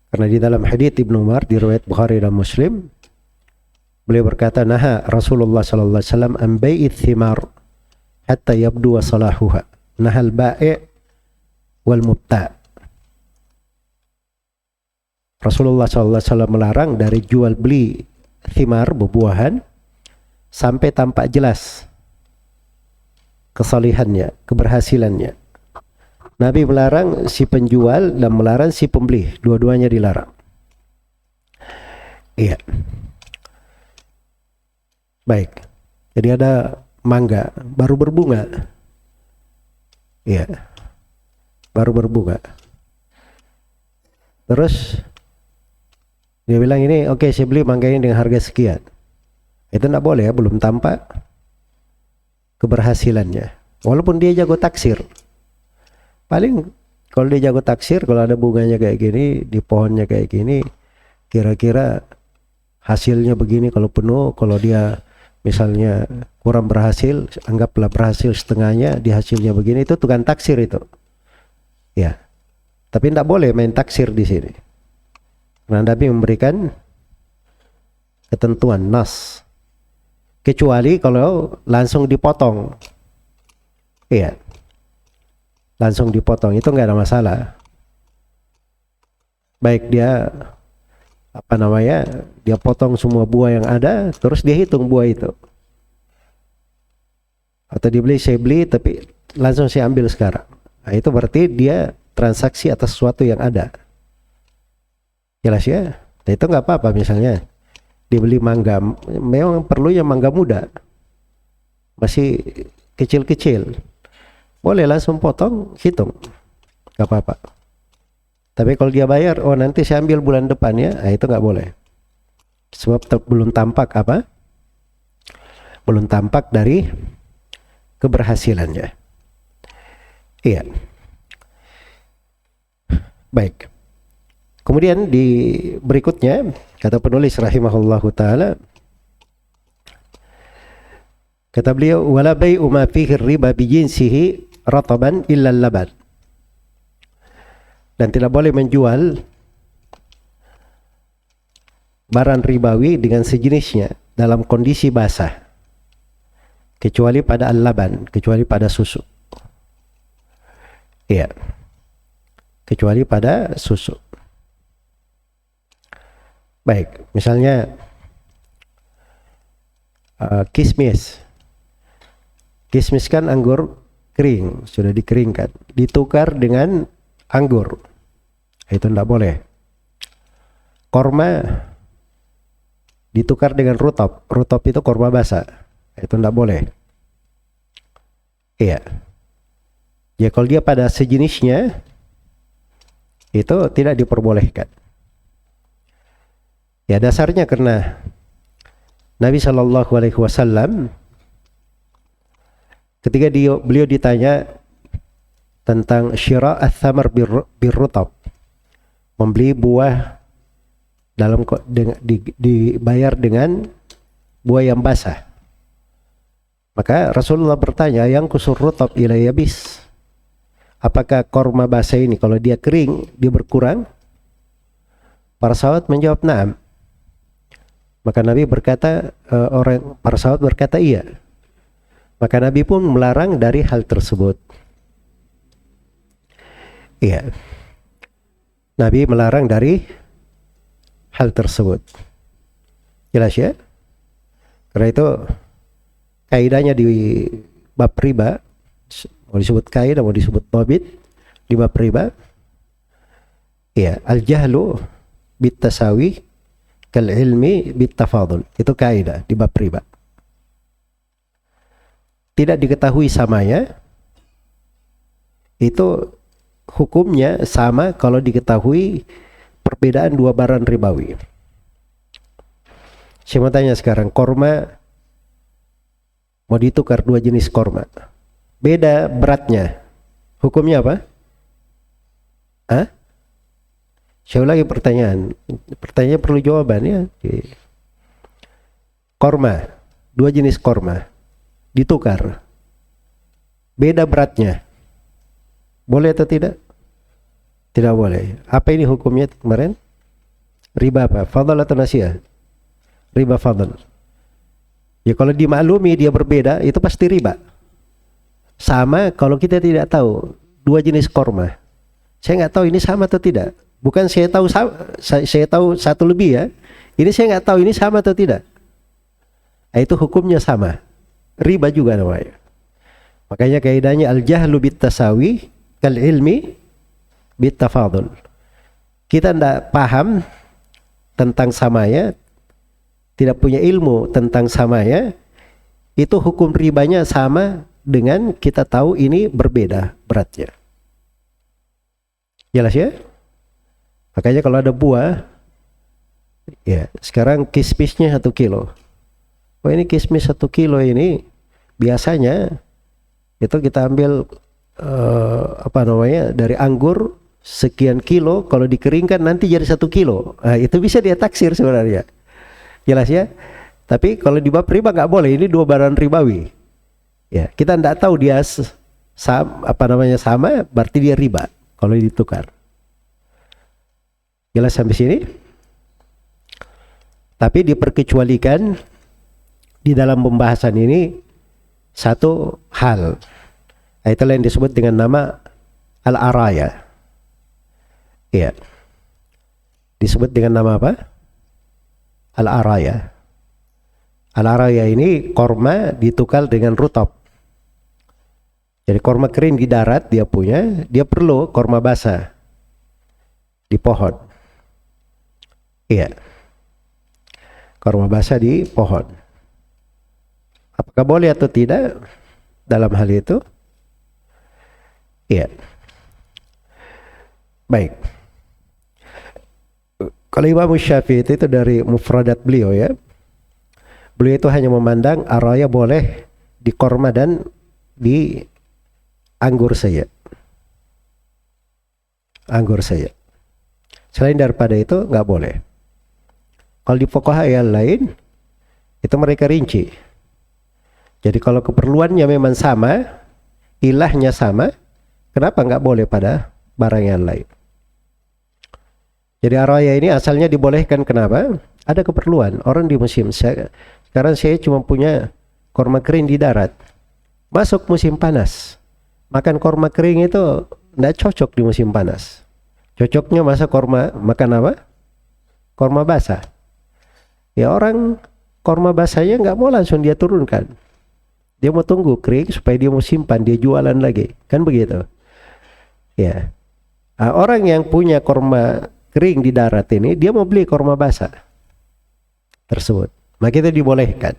Karena di dalam hadits Ibnu Umar di riwayat Bukhari dan Muslim, Beliau berkata, naha Rasulullah sallallahu alaihi wasallam an bai'ith thimar hatta yabdu salahuha. Nahal bai' wal mubta'. Rasulullah sallallahu alaihi wasallam melarang dari jual beli thimar, buah-buahan, sampai tampak jelas kesalihannya, keberhasilannya. Nabi melarang si penjual dan melarang si pembeli, dua-duanya dilarang. Iya. Baik. Jadi ada mangga baru berbunga. Iya. Baru berbunga. Terus dia bilang ini oke, saya beli mangga ini dengan harga sekian. Itu enggak boleh ya, belum tampak keberhasilannya. Walaupun dia jago taksir. Paling kalau dia jago taksir, kalau ada bunganya kayak gini, di pohonnya kayak gini, kira-kira hasilnya begini kalau penuh. Kalau dia misalnya kurang berhasil, anggaplah berhasil setengahnya, di hasilnya begini, itu tukang taksir itu. Ya. Tapi tidak boleh main taksir di sini. Karena Nabi memberikan ketentuan nas. Kecuali kalau langsung dipotong. Iya. Langsung dipotong itu nggak ada masalah. Baik dia dia potong semua buah yang ada, terus dia hitung buah itu. Atau dibeli, saya beli tapi langsung saya ambil sekarang. Nah, itu berarti dia transaksi atas sesuatu yang ada. Jelas ya? Nah, itu nggak apa-apa. Misalnya dibeli mangga, memang perlunya mangga muda, masih kecil-kecil, boleh langsung potong, hitung, nggak apa-apa. Tapi kalau dia bayar, oh nanti saya ambil bulan depan ya, nah itu nggak boleh. Sebab belum tampak apa? Belum tampak dari keberhasilannya. Iya. Baik. Kemudian di berikutnya, kata penulis rahimahullahu ta'ala, kata beliau, wala bai'u ma fihi riba bijinsihi rataban illa laban. Dan tidak boleh menjual barang ribawi dengan sejenisnya dalam kondisi basah, kecuali pada al-laban, kecuali pada susu. Iya. Kecuali pada susu. Baik, misalnya kismis. Kismis kan anggur kering, sudah dikeringkan, ditukar dengan anggur, itu tidak boleh. Korma ditukar dengan rutab, rutab itu korma basah, itu tidak boleh. Iya. Ya kalau dia pada sejenisnya, itu tidak diperbolehkan. Ya dasarnya karena Nabi Shallallahu Alaihi Wasallam ketika beliau ditanya tentang syira' ats-tsamar birrutab, membeli buah dalam dibayar dengan buah yang basah, maka Rasulullah bertanya, yang kusur rutab ila yabis, apakah korma basah ini kalau dia kering dia berkurang? Para sahabat menjawab na'am. Maka Nabi berkata, para sahabat berkata iya. Maka Nabi pun melarang dari hal tersebut. Iya. Nabi melarang dari hal tersebut. Jelas ya? Karena itu kaidahnya di bab riba, mau disebut kaidah, mau disebut tabit di bab riba. Iya, al-jahlu bit-tasawi kal ilmi bit-tafadul. Itu kaidah di bab riba. Tidak diketahui samanya, itu hukumnya sama kalau diketahui perbedaan dua barang ribawi. Saya mau tanya sekarang, korma mau ditukar dua jenis korma, beda beratnya, hukumnya apa? Hah? Saya ulangi pertanyaan perlu jawaban ya. Korma, dua jenis korma ditukar, beda beratnya, boleh atau tidak? Tidak boleh. Apa ini hukumnya kemarin? Riba apa? Fadl atau nasiah? Riba fadl. Ya kalau dimaklumi dia berbeda, itu pasti riba. Sama kalau kita tidak tahu dua jenis korma. Saya nggak tahu ini sama atau tidak. Bukan saya tahu saya tahu satu lebih ya. Ini saya nggak tahu ini sama atau tidak. Nah, itu hukumnya sama. Riba juga namanya. Makanya kaidahnya al-jahlu bit-tasawi kal ilmi bit-tafadul. Kita tidak paham tentang samanya, tidak punya ilmu tentang samanya, itu hukum ribanya sama dengan kita tahu ini berbeda beratnya. Jelas ya? Makanya kalau ada buah, ya sekarang kismisnya 1 kilo. Oh ini kismis 1 kilo ini biasanya itu kita ambil dari anggur sekian kilo, kalau dikeringkan nanti jadi 1 kilo. Nah, itu bisa dia taksir sebenarnya. Jelas ya? Tapi kalau di bab riba nggak boleh, ini 2 barang ribawi. Ya, kita tidak tahu dia sama, berarti dia riba kalau ditukar. Jelas sampai sini? Tapi diperkecualikan di dalam pembahasan ini satu hal. Itulah yang disebut dengan nama al-araya. Iya. Disebut dengan nama apa? Al-araya. Al-araya ini korma ditukar dengan rutab. Jadi korma kering di darat dia punya, dia perlu korma basah di pohon. Iya. Korma basah di pohon. Apakah boleh atau tidak dalam hal itu? Iya. Baik. Kalau Imam Syafi'i itu dari mufradat beliau ya. Beliau itu hanya memandang araya boleh di korma dan di anggur saja. Anggur saja. Selain daripada itu nggak boleh. Kalau di fuqaha yang lain itu mereka rinci. Jadi kalau keperluannya memang sama, ilahnya sama, kenapa nggak boleh pada barang yang lain? Jadi araya ini asalnya dibolehkan kenapa? Ada keperluan. Orang di musim sekarang saya cuma punya korma kering di darat. Masuk musim panas. Makan korma kering itu tidak cocok di musim panas. Cocoknya makan apa? Korma basah. Ya orang korma basahnya nggak mau langsung dia turunkan. Dia mau tunggu kering supaya dia mau simpan, dia jualan lagi. Kan begitu. Ya. Orang yang punya korma kering di darat ini, dia mau beli korma basah tersebut. Maka itu dibolehkan.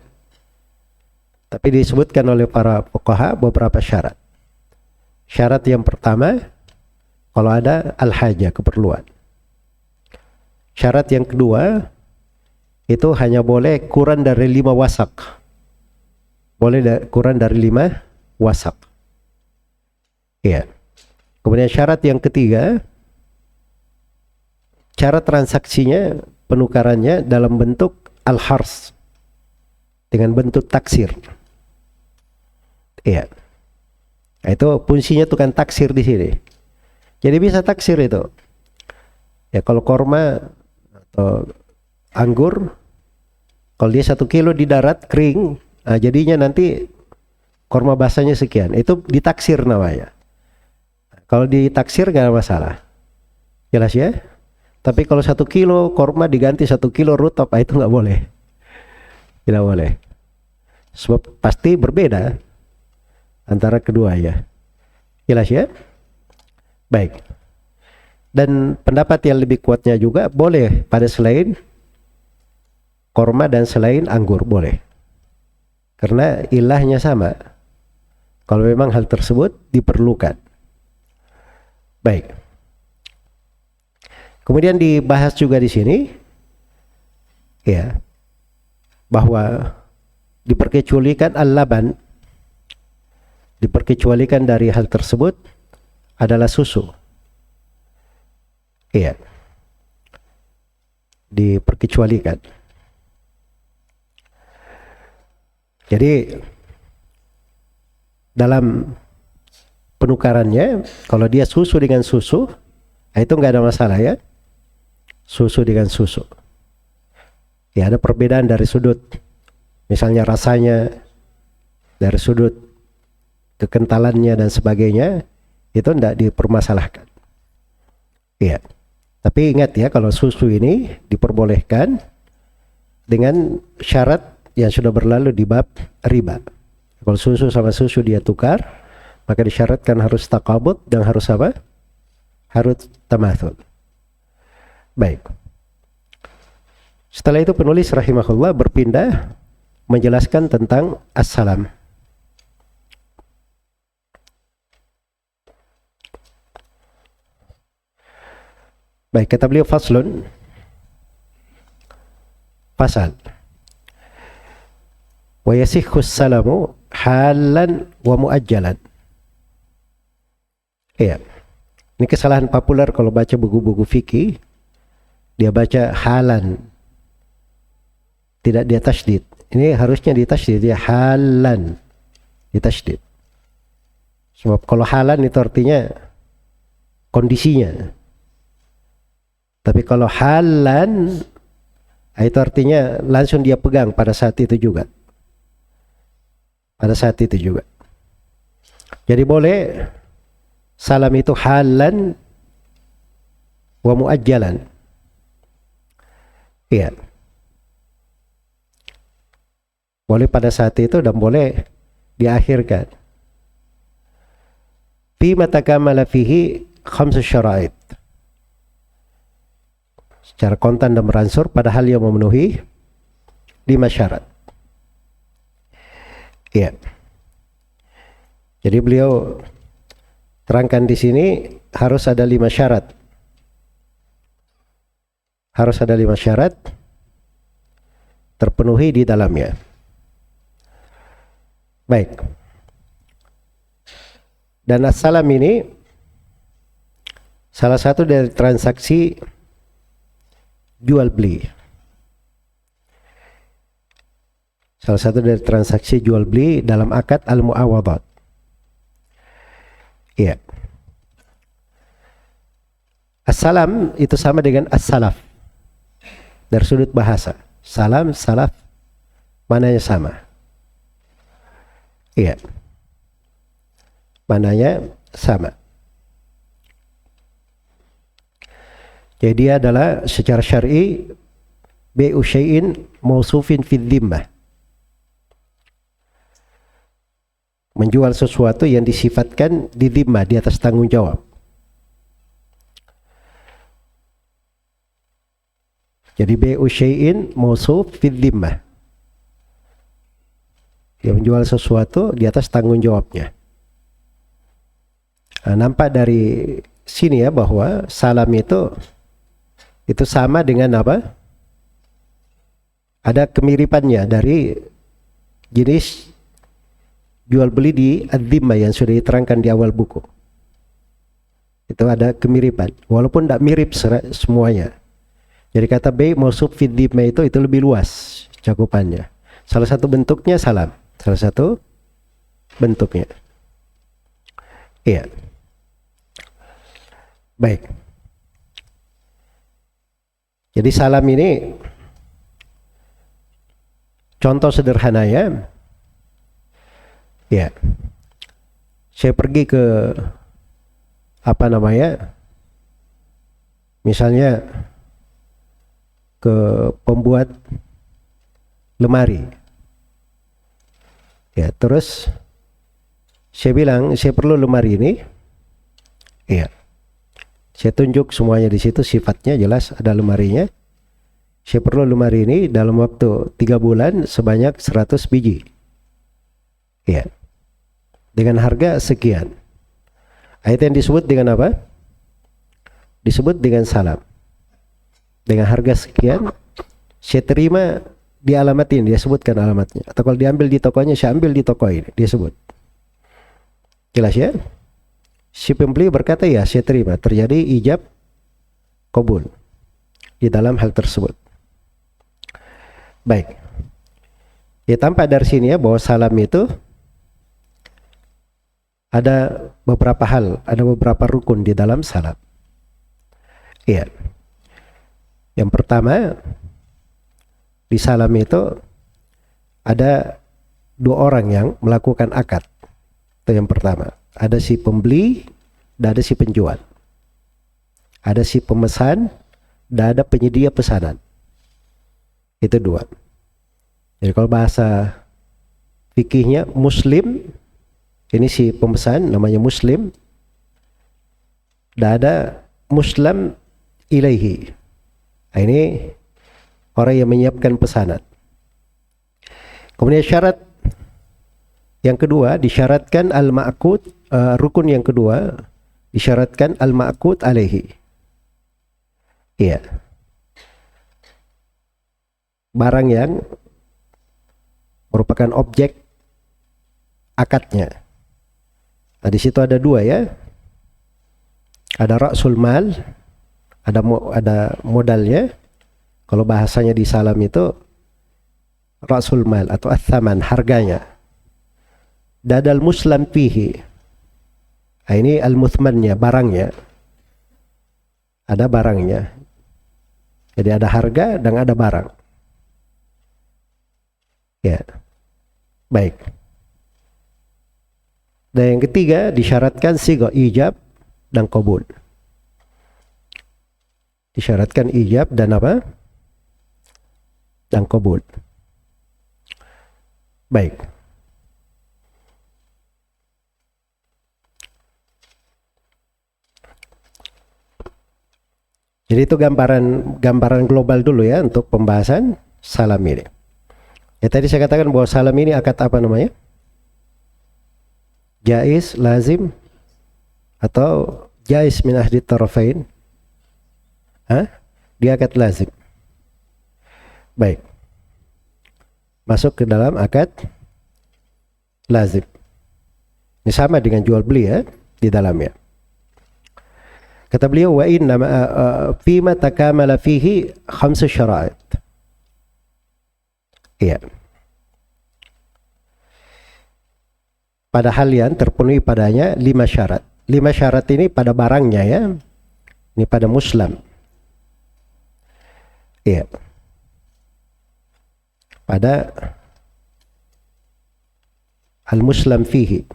Tapi disebutkan oleh para fuqaha beberapa syarat. Syarat yang pertama, kalau ada al-hajah, keperluan. Syarat yang kedua, itu hanya boleh kurang dari 5 wasak. Boleh kurang dari 5 wasak. Iya. Kemudian syarat yang ketiga, cara transaksinya, penukarannya dalam bentuk al-hars, dengan bentuk taksir. Iya. Nah, itu fungsinya tukang taksir di sini. Jadi bisa taksir itu. Ya kalau korma atau anggur, kalau dia 1 kilo di darat kering, nah jadinya nanti korma basahnya sekian. Itu ditaksir namanya. Kalau ditaksir gak ada masalah. Jelas ya? Tapi kalau 1 kilo korma diganti 1 kilo rutab, itu nggak boleh. Tidak boleh. Sebab pasti berbeda antara kedua ya. Jelas ya? Baik. Dan pendapat yang lebih kuatnya juga boleh pada selain korma dan selain anggur boleh. Karena ilahnya sama. Kalau memang hal tersebut diperlukan. Baik. Kemudian dibahas juga di sini ya bahwa diperkecualikan al-laban, diperkecualikan dari hal tersebut adalah susu. Iya. Diperkecualikan. Jadi dalam penukarannya kalau dia susu dengan susu, itu nggak ada masalah ya. Susu dengan susu. Ya ada perbedaan dari sudut misalnya rasanya, dari sudut kekentalannya dan sebagainya, itu tidak dipermasalahkan. Iya. Tapi ingat ya, kalau susu ini diperbolehkan dengan syarat yang sudah berlalu di bab riba. Kalau susu sama susu dia tukar, maka disyaratkan harus taqabud dan harus apa? Harus tamathul. Baik. Setelah itu penulis rahimahullah berpindah menjelaskan tentang as-salam. Baik, kata beliau faslun, pasal, wa yasihhu salamu halan wa muajjalan. Iya, ini kesalahan populer kalau baca buku-buku fikih, dia baca halan, tidak dia tasydid. Ini harusnya di tasydid, dia halan, di tasydid. Sebab kalau halan itu artinya kondisinya. Tapi kalau halan itu artinya langsung dia pegang pada saat itu juga. Pada saat itu juga. Jadi boleh salam itu halan wa muajjalan. Iya. Boleh pada saat itu dan boleh diakhirkan. Fi matakamala fihi khamsu syara'id. Secara kontan dan meransur pada hal yang memenuhi 5 syarat. Iya. Jadi beliau terangkan di sini harus ada 5 syarat. Harus ada 5 syarat terpenuhi di dalamnya. Baik. Dan as-salam ini salah satu dari transaksi jual beli. Salah satu dari transaksi jual beli dalam akad al-mu'awadhat. Iya. As-salam itu sama dengan as-salaf. Dari sudut bahasa. Salam, salaf, mananya sama. Iya. Mananya sama. Jadi dia adalah secara syar'i bai'u syai'in mausufin fi dhimmah. Menjual sesuatu yang disifatkan di dhimmah, di atas tanggung jawab. Jadi bai'u syai'in mausuf fi dhimmah. Dia menjual sesuatu di atas tanggung jawabnya. Nah, nampak dari sini ya bahwa salam itu sama dengan apa? Ada kemiripannya dari jenis jual beli di ad-dhimmah yang sudah diterangkan di awal buku. Itu ada kemiripan, walaupun tidak mirip semuanya. Jadi kata bai' mausuf fi dhimmah itu lebih luas cakupannya. Salah satu bentuknya salam, salah satu bentuknya. Iya. Baik. Jadi salam ini contoh sederhananya, ya, saya pergi ke misalnya ke pembuat lemari, ya, terus saya bilang saya perlu lemari ini, ya. Saya tunjuk semuanya di situ, sifatnya jelas ada lemarinya. Saya perlu lemari ini dalam waktu 3 bulan sebanyak 100 biji. Ya. Dengan harga sekian. Ayat yang disebut dengan apa? Disebut dengan salam. Dengan harga sekian, saya terima di alamat ini, dia sebutkan alamatnya. Atau kalau diambil di tokonya, saya ambil di toko ini, dia sebut. Jelas ya? Si pembeli berkata, ya saya terima. Terjadi ijab qabul di dalam hal tersebut. Baik. Ya, tampak dari sini ya bahwa salam itu ada beberapa hal, ada beberapa rukun di dalam salam. Iya. Yang pertama, di salam itu ada dua orang yang melakukan akad. Itu yang pertama. Ada si pembeli dan ada si penjual. Ada si pemesan dan ada penyedia pesanan. Itu dua. Jadi kalau bahasa fikihnya muslim, ini si pemesan namanya muslim, dan ada muslim ilaihi. Nah, ini orang yang menyiapkan pesanan. Kemudian syarat yang kedua disyaratkan al-ma'qud, rukun yang kedua disyaratkan al-ma'qud alaihi. Iya. Barang yang merupakan objek akadnya. Nah, di situ ada dua ya. Ada ra'sul mal, ada modalnya. Kalau bahasanya di salam itu ra'sul mal atau ats-tsaman, harganya. Dan ada al-muslam fihi. Nah, ini al-muthmannya, barangnya. Ada barangnya. Jadi ada harga dan ada barang. Ya. Baik. Dan yang ketiga disyaratkan sigha ijab dan qabul. Disyaratkan ijab dan apa? Dan qabul. Baik. Jadi itu gambaran global dulu ya untuk pembahasan salam ini. Ya tadi saya katakan bahwa salam ini akad apa namanya? Jaiz, lazim, atau jaiz min ahdi tarafain? Dia akad lazim. Baik. Masuk ke dalam akad lazim. Ini sama dengan jual beli ya di dalamnya. Kata beliau wa inna fima takamala fihi khamsu syara'id. Iya. Pada hal yang terpenuhi padanya 5 syarat. 5 syarat ini pada barangnya ya. Ini pada muslim. Iya. Pada al-muslim fihi.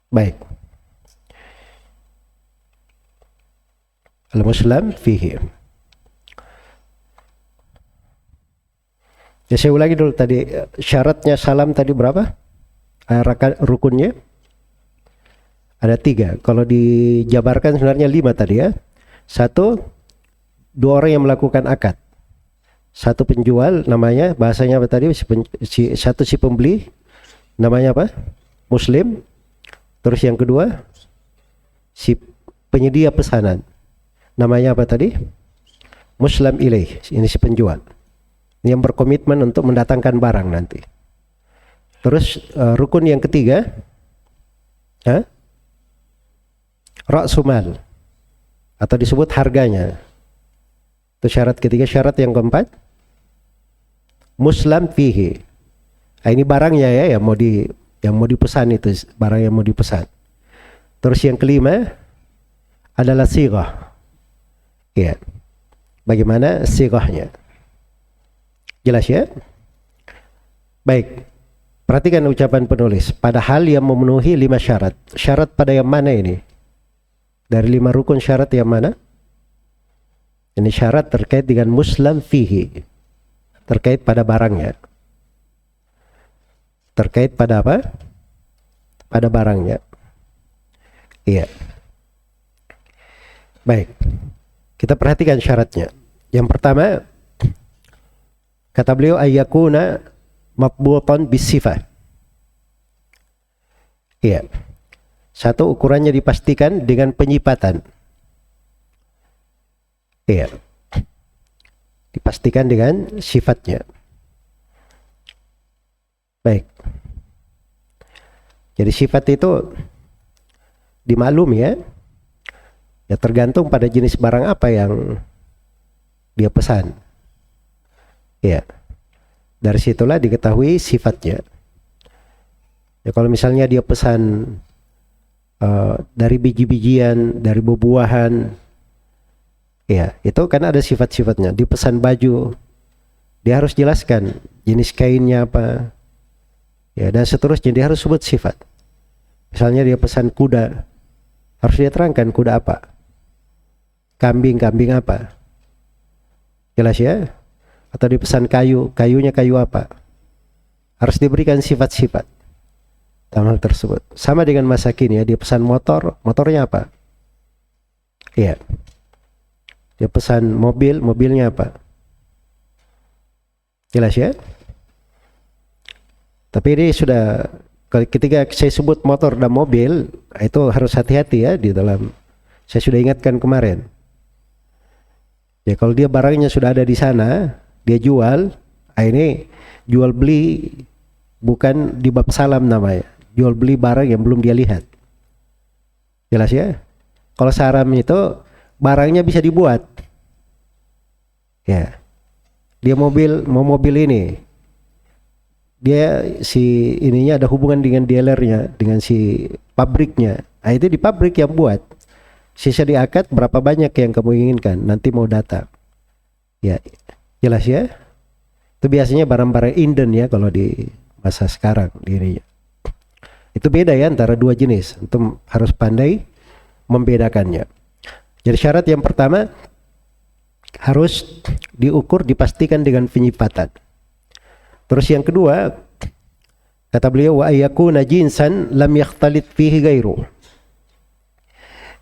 Baik. Al-muslim fihi. Ya saya ulangi dulu tadi, syaratnya salam tadi berapa? Rukunnya? Ada 3. Kalau dijabarkan sebenarnya 5 tadi ya. 1, 2 orang yang melakukan akad. 1 penjual namanya, bahasanya apa tadi? Si pembeli namanya apa? Muslim. Terus yang kedua, si penyedia pesanan namanya apa tadi? Muslim ilaih. Ini si penjual yang berkomitmen untuk mendatangkan barang nanti. Terus rukun yang ketiga, ra'sul mal atau disebut harganya. Itu syarat ketiga. Syarat yang keempat, muslim fihi. Nah, ini barangnya ya yang mau dipesan, itu barang yang mau dipesan. Terus yang kelima adalah sighah. Ya. Bagaimana sighahnya? Jelas ya? Baik. Perhatikan ucapan penulis. Padahal yang memenuhi 5 syarat. Syarat pada yang mana ini? Dari 5 rukun syarat yang mana? Ini syarat terkait dengan muslim fihi. Terkait pada barangnya. Terkait pada apa? Pada barangnya. Iya. Baik. Kita perhatikan syaratnya. Yang pertama, kata beliau ayyakuna maqbutan bisifah. Iya. 1, ukurannya dipastikan dengan penyipatan. Iya. Dipastikan dengan sifatnya. Baik. Jadi sifat itu dimaklum ya. Ya tergantung pada jenis barang apa yang dia pesan. Ya, dari situlah diketahui sifatnya. Ya, kalau misalnya dia pesan dari biji-bijian, dari buah-buahan, Ya, itu kan ada sifat-sifatnya. Di pesan baju, dia harus jelaskan jenis kainnya apa. Ya, dan seterusnya dia harus sebut sifat. Misalnya dia pesan kuda, harus dia terangkan kuda apa. Kambing apa. Jelas ya? Atau dipesan kayu, kayunya kayu apa. Harus diberikan sifat-sifat dalam hal tersebut. Sama dengan masa kini ya, dia pesan motor, motornya apa? Iya. Dia pesan mobil, mobilnya apa? Jelas ya? Tapi ini sudah, ketika saya sebut motor dan mobil, itu harus hati-hati ya di dalam. Saya sudah ingatkan kemarin. Ya kalau dia barangnya sudah ada di sana, dia jual, ini jual beli bukan di bab salam namanya. Jual beli barang yang belum dia lihat. Jelas ya? Kalau salam itu barangnya bisa dibuat. Ya. Dia mau mobil ini. Dia si ininya ada hubungan dengan dealernya, dengan si pabriknya. Nah, itu di pabrik yang buat. Sisa diakad berapa banyak yang kamu inginkan, nanti mau datang. Ya, jelas ya? Itu biasanya barang-barang inden ya kalau di masa sekarang dirinya. Itu beda ya antara dua jenis. Untuk harus pandai membedakannya. Jadi syarat yang pertama harus diukur, dipastikan dengan penyifatan. Terus yang kedua, kata beliau, wa ayyakuna jinsan lam yakhtalit fihi ghairu.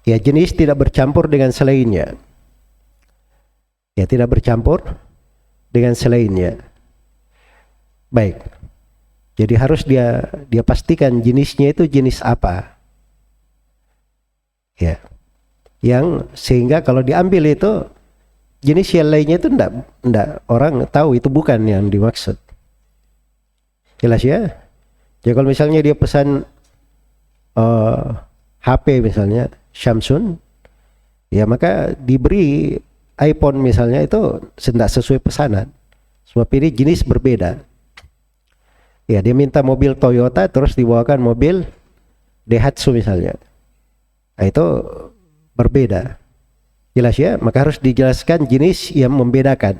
Ya, jenis tidak bercampur dengan selainnya. Ya, tidak bercampur dengan selainnya. Baik. Jadi harus dia pastikan jenisnya itu jenis apa. Ya. Yang sehingga kalau diambil itu jenis yang lainnya itu enggak orang tahu itu bukan yang dimaksud. Jelas ya? Jadi kalau misalnya dia pesan HP misalnya Samsung, ya maka diberi iPhone misalnya itu tidak sesuai pesanan. Sebab ini jenis berbeda. Ya, dia minta mobil Toyota terus dibawakan mobil Daihatsu misalnya. Nah, itu berbeda. Jelas ya? Maka harus dijelaskan jenis yang membedakan.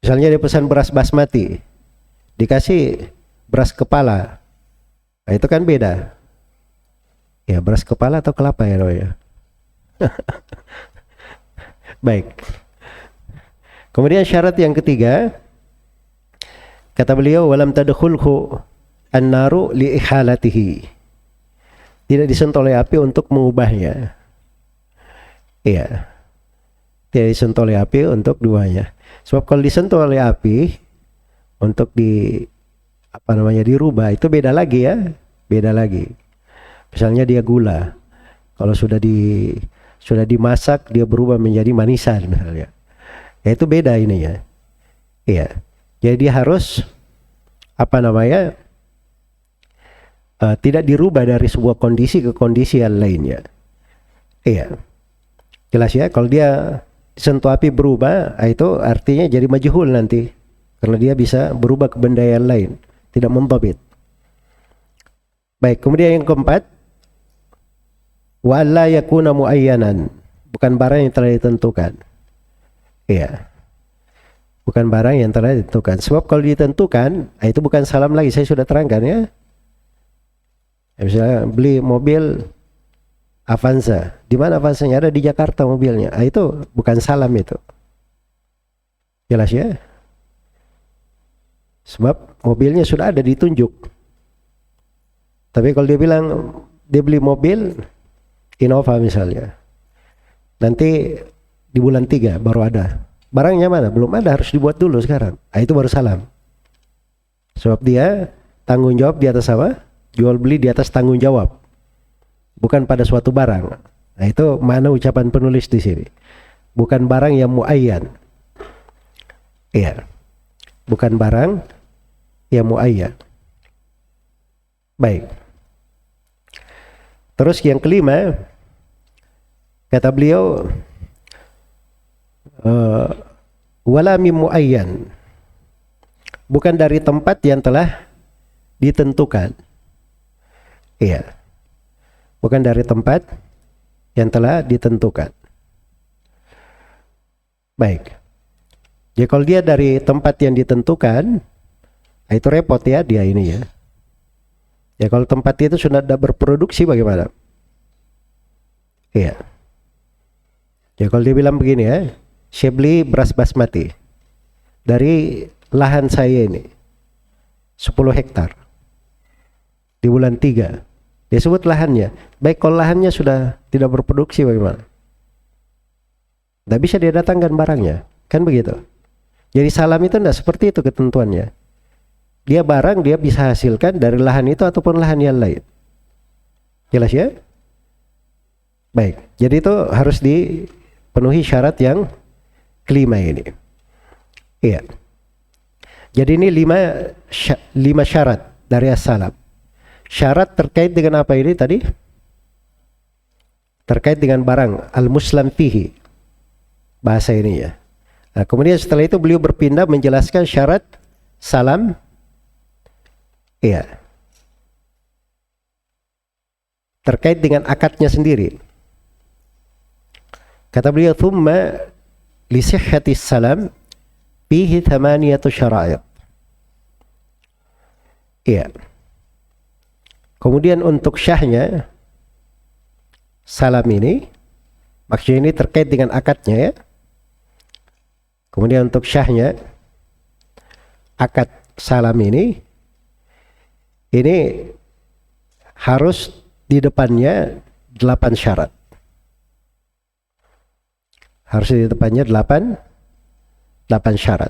Misalnya dia pesan beras basmati, dikasih beras kepala. Nah, itu kan beda. Ya, beras kepala atau kelapa ya namanya. Baik. Kemudian syarat yang ketiga, kata beliau, walam tadkhulhu an-naru li ihalatihi. Tidak disentuh oleh api untuk mengubahnya. Iya. Tidak disentuh oleh api untuk duanya. Sebab kalau disentuh oleh api untuk dirubah itu beda lagi ya. Beda lagi. Misalnya dia gula. Kalau sudah dimasak dia berubah menjadi manisan misalnya. Ya itu beda ini ya. Iya. Jadi dia harus tidak dirubah dari sebuah kondisi ke kondisi yang lainnya. Iya. Jelas ya, kalau dia disentuh api berubah, itu artinya jadi majhul nanti. Karena dia bisa berubah ke benda yang lain, tidak mendhabit. Baik, kemudian yang keempat, wa la yakuna muayyanan, bukan barang yang telah ditentukan. Iya. Bukan barang yang telah ditentukan. Sebab kalau ditentukan, itu bukan salam lagi, saya sudah terangkan ya. Misalnya beli mobil Avanza, di mana Avanzanya? Ada di Jakarta mobilnya. Itu bukan salam itu. Jelas ya? Sebab mobilnya sudah ada ditunjuk. Tapi kalau dia bilang dia beli mobil Innova misalnya, nanti di bulan 3 baru ada. Barangnya mana? Belum ada, harus dibuat dulu sekarang. Itu baru salam. Sebab dia tanggung jawab di atas apa? Jual beli di atas tanggung jawab, bukan pada suatu barang. Nah itu mana ucapan penulis di sini. Bukan barang yang muayyan. Iya. Bukan barang yang muayyan. Baik. Terus yang kelima, kata beliau, wala min muayyan, bukan dari tempat yang telah ditentukan. Iya. Bukan dari tempat yang telah ditentukan. Baik. Jadi kalau dia dari tempat yang ditentukan, itu repot ya dia ini ya. Ya kalau tempat itu sudah tidak berproduksi bagaimana? Iya. Ya kalau dia bilang begini ya, saya beli beras basmati dari lahan saya ini 10 hektar di bulan 3. Dia sebut lahannya. Baik kalau lahannya sudah tidak berproduksi bagaimana? Tidak bisa dia datangkan barangnya. Kan begitu. Jadi salam itu tidak seperti itu ketentuannya. Dia barang dia bisa hasilkan dari lahan itu ataupun lahan yang lain. Jelas ya? Baik. Jadi itu harus dipenuhi syarat yang kelima ini. Iya. Jadi ini 5 syarat dari as-salam. Syarat terkait dengan apa ini tadi? Terkait dengan barang al-muslam fihi. Bahasa ini ya. Nah, kemudian setelah itu beliau berpindah menjelaskan syarat salam. Iya. Terkait dengan akadnya sendiri. Kata beliau, "Thumma li sihhati salam fihi 8 syara'id." Iya. Kemudian untuk syahnya salam ini, maksudnya ini terkait dengan akadnya ya. Kemudian untuk syahnya akad salam ini harus di depannya 8 syarat. Harus di depannya 8 syarat.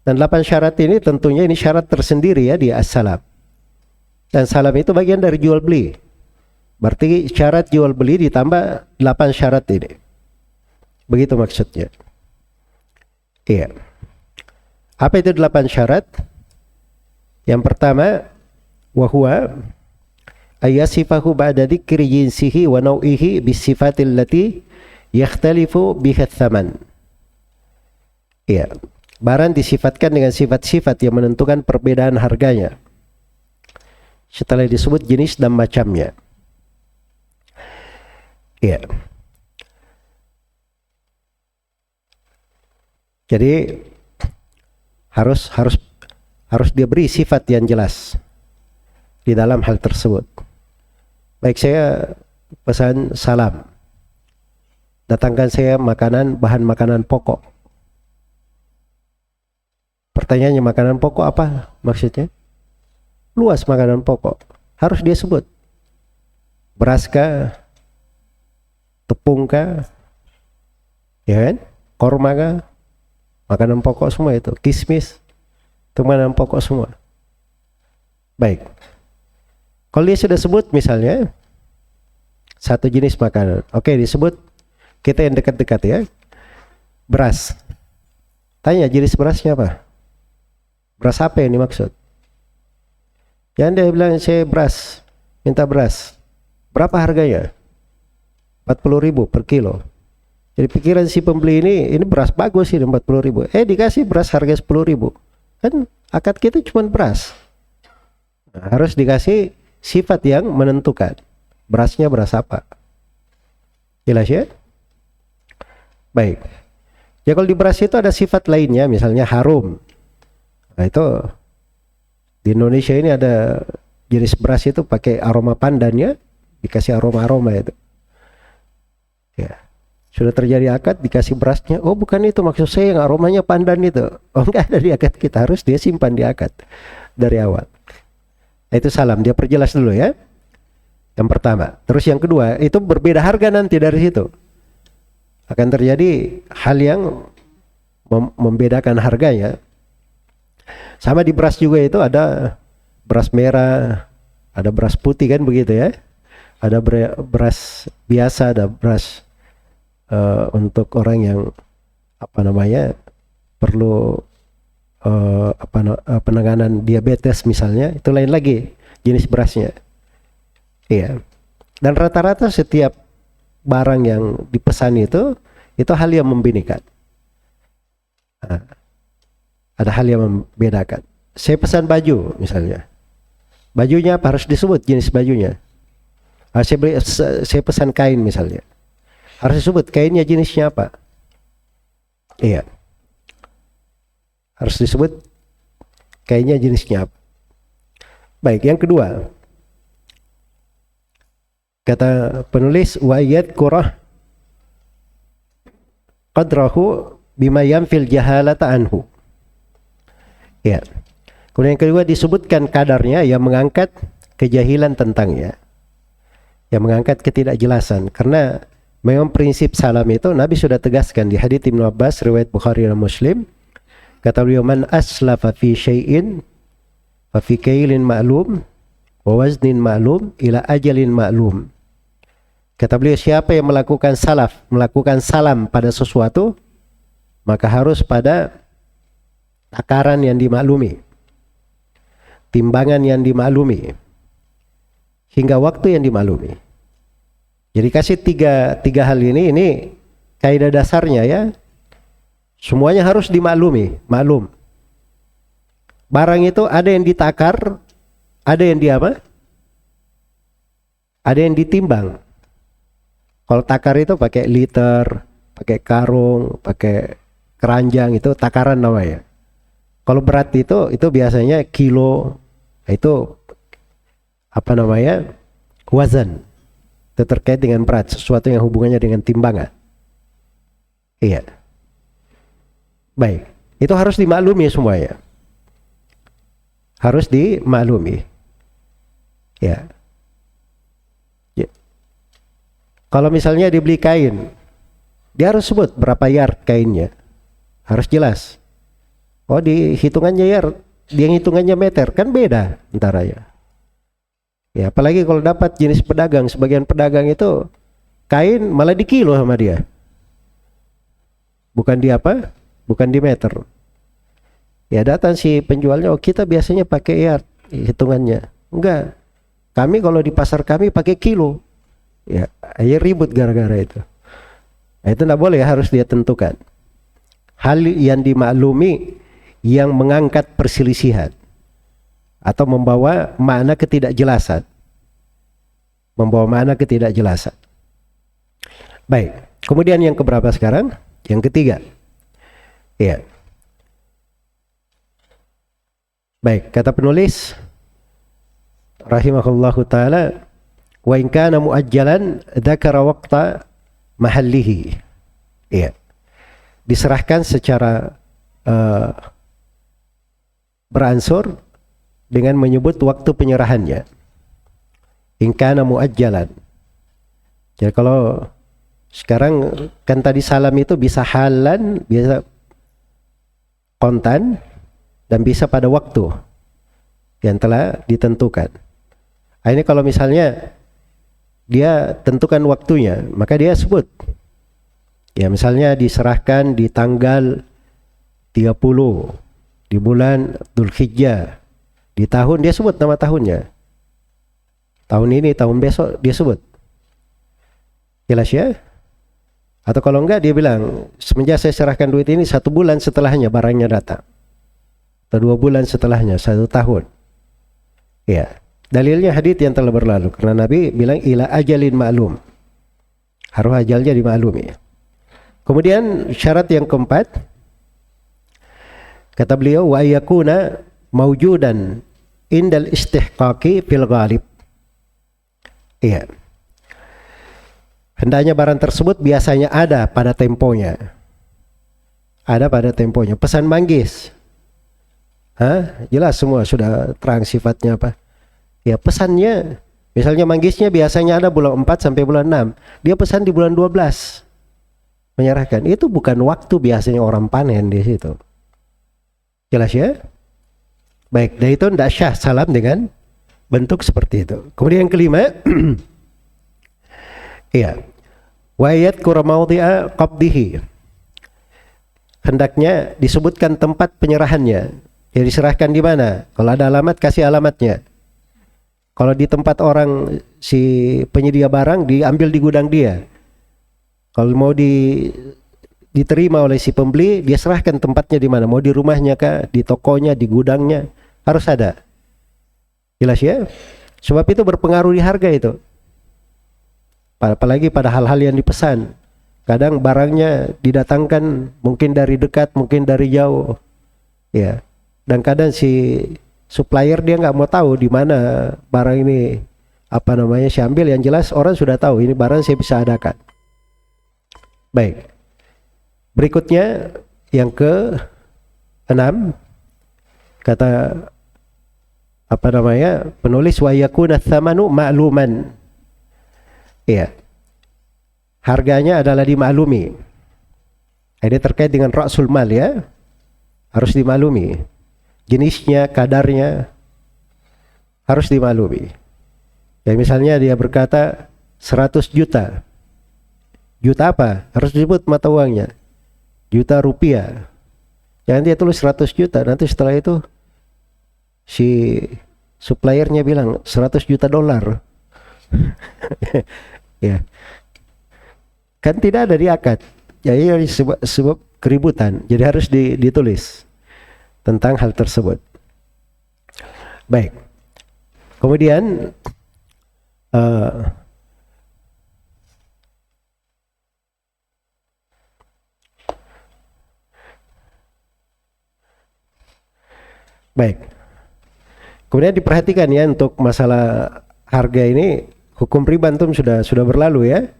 Dan 8 syarat ini tentunya ini syarat tersendiri ya di as-salam. Dan salam itu bagian dari jual beli. Berarti syarat jual beli ditambah 8 syarat ini. Begitu maksudnya. Iya. Apa itu 8 syarat? Yang pertama, wahuwa ayasifahu ba'da dzikri jinsihi wa nau'ihi bisifatil lati yakhtalifu biha tsaman. Iya. Barang disifatkan dengan sifat-sifat yang menentukan perbedaan harganya. Setelah disebut jenis dan macamnya. Iya. Jadi harus dia beri sifat yang jelas di dalam hal tersebut. Baik, saya pesan salam. Datangkan saya bahan makanan pokok. Pertanyaannya, makanan pokok apa maksudnya? Luas makanan pokok. Harus dia sebut. Beras kah? Tepung kah? Ya kan? Korma kah? Makanan pokok semua itu. Kismis. Itu makanan pokok semua. Baik. Kalau dia sudah sebut misalnya satu jenis makanan. Oke, disebut kita yang dekat-dekat ya. Beras. Tanya jenis berasnya apa? Beras apa yang dimaksud? Yang dia bilang saya beras, minta beras. Berapa harganya? 40.000 per kilo. Jadi pikiran si pembeli ini beras bagus ini 40.000. Dikasih beras harga 10.000. Kan akad kita cuma beras. Nah, harus dikasih sifat yang menentukan. Berasnya beras apa? Jelas ya? Baik. Ya kalau di beras itu ada sifat lainnya, misalnya harum. Nah itu di Indonesia ini ada jenis beras itu pakai aroma pandan ya, dikasih aroma-aroma itu. Ya. Sudah terjadi akad dikasih berasnya. Oh bukan itu maksud saya, yang aromanya pandan itu. Oh enggak ada di akad kita, harus dia simpan di akad dari awal. Itu salam, dia perjelas dulu ya. Yang pertama. Terus yang kedua, itu berbeda harga nanti dari situ. Akan terjadi hal yang membedakan harganya. Sama di beras juga itu ada beras merah, ada beras putih kan begitu ya. Ada beras biasa, ada beras untuk orang yang perlu penanganan diabetes misalnya, itu lain lagi jenis berasnya. Iya. Dan rata-rata setiap barang yang dipesan itu hal yang membedakan. Nah, ada hal yang membedakan. Saya pesan baju misalnya. Bajunya apa? Harus disebut jenis bajunya. Saya pesan kain misalnya. Harus disebut kainnya jenisnya apa. Iya. Harus disebut kainnya jenisnya apa. Baik, yang kedua. Kata penulis wa yadhkurah qadrahu bima yanfil jahalata anhu. Ya. Kemudian yang kedua disebutkan kadarnya yang mengangkat kejahilan tentangnya. Yang mengangkat ketidakjelasan, karena memang prinsip salam itu Nabi sudah tegaskan di hadits Ibnu Abbas riwayat Bukhari dan Muslim. Kata beliau, man aslafa fi syai'in fa fi kailin ma'lum wa waznin ma'lum ila ajalin ma'lum. Kata beliau, siapa yang melakukan salaf, melakukan salam pada sesuatu, maka harus pada takaran yang dimaklumi, timbangan yang dimaklumi, hingga waktu yang dimaklumi. Jadi kasih tiga hal ini kaidah dasarnya ya. Semuanya harus dimaklumi, maklum. Barang itu ada yang ditakar, ada yang ada yang ditimbang. Kalau takar itu pakai liter, pakai karung, pakai keranjang, itu takaran namanya. Kalau berat itu biasanya kilo, itu apa namanya? Wazan. Itu terkait dengan berat, sesuatu yang hubungannya dengan timbangan. Iya. Baik, itu harus dimaklumi semuanya. Harus dimaklumi. Ya. Kalau misalnya dibeli kain, dia harus sebut berapa yard kainnya. Harus jelas. Oh, di hitungannya yard, dia hitungannya meter, kan beda antara ya. Ya, apalagi kalau dapat jenis pedagang, sebagian pedagang itu kain malah di kilo sama dia. Bukan di apa? Bukan di meter. Ya, datang si penjualnya, oh kita biasanya pakai yard hitungannya. Enggak. Kami kalau di pasar kami pakai kilo. Ya, akhirnya ribut gara-gara itu. Nah, itu enggak boleh, harus dia tentukan. Hal yang dimaklumi yang mengangkat perselisihan atau membawa makna ketidakjelasan. Membawa makna ketidakjelasan. Baik, kemudian yang keberapa sekarang? Yang ketiga. Ya. Baik, kata penulis rahimahullahu taala, wa in kana muajjalan dzakara waqta mahallihi. Ya. Diserahkan secara beransur dengan menyebut waktu penyerahannya. In kana muajjalan. Jadi kalau sekarang kan tadi salam itu bisa halan, bisa kontan, dan bisa pada waktu yang telah ditentukan. Ini kalau misalnya dia tentukan waktunya, maka dia sebut. Ya, misalnya diserahkan di tanggal 30 di bulan Dzulhijjah. Di tahun dia sebut nama tahunnya. Tahun ini, tahun besok dia sebut. Jelas ya? Atau kalau enggak dia bilang, semenjak saya serahkan duit ini 1 bulan setelahnya barangnya datang. Atau 2 bulan setelahnya, 1 tahun. Ya, dalilnya hadits yang telah berlalu. Karena Nabi bilang ila ajalin ma'lum. Harus ajalnya dimaklumi. Kemudian syarat yang keempat, kata beliau, wa yakuna maujudan indal istihqaqi fil ghalib. Iya. Hendaknya barang tersebut biasanya ada pada temponya. Ada pada temponya. Pesan manggis. Jelas semua sudah terang sifatnya apa. Ya, pesannya, misalnya manggisnya biasanya ada bulan 4 sampai bulan 6. Dia pesan di bulan 12. Menyerahkan. Itu bukan waktu biasanya orang panen di situ. Jelas ya? Baik, dan itu tidak syah salam dengan bentuk seperti itu. Kemudian yang kelima, iya, wa yadhkura mawdi'a qabdihi. Hendaknya disebutkan tempat penyerahannya. Ya, diserahkan di mana? Kalau ada alamat, kasih alamatnya. Kalau di tempat orang si penyedia barang, diambil di gudang dia. Kalau mau diterima oleh si pembeli, dia serahkan tempatnya di mana? Mau di rumahnya kah, di tokonya, di gudangnya, harus ada. Jelas ya? Sebab itu berpengaruh di harga itu. Apalagi pada hal-hal yang dipesan. Kadang barangnya didatangkan mungkin dari dekat, mungkin dari jauh, ya. Dan kadang si supplier dia nggak mau tahu di mana barang ini saya ambil. Yang jelas orang sudah tahu ini barang saya bisa adakan. Baik. Berikutnya yang ke-6, kata penulis, wa yakuna tsamanu ma'luman. Iya. Harganya adalah dimaklumi. Ini terkait dengan ra'sul mal, ya. Harus dimaklumi. Jenisnya, kadarnya harus dimaklumi. Ya, misalnya dia berkata 100 juta. Juta apa? Harus disebut mata uangnya. Juta rupiah. Jangan dia tulis 100 juta. Nanti setelah itu si suppliernya bilang 100 juta dolar. Ya. Kan tidak ada di akad. Jadi sebab keributan. Jadi harus ditulis tentang hal tersebut. Baik. Kemudian baik. Kemudian diperhatikan ya, untuk masalah harga ini hukum riba antum sudah berlalu ya.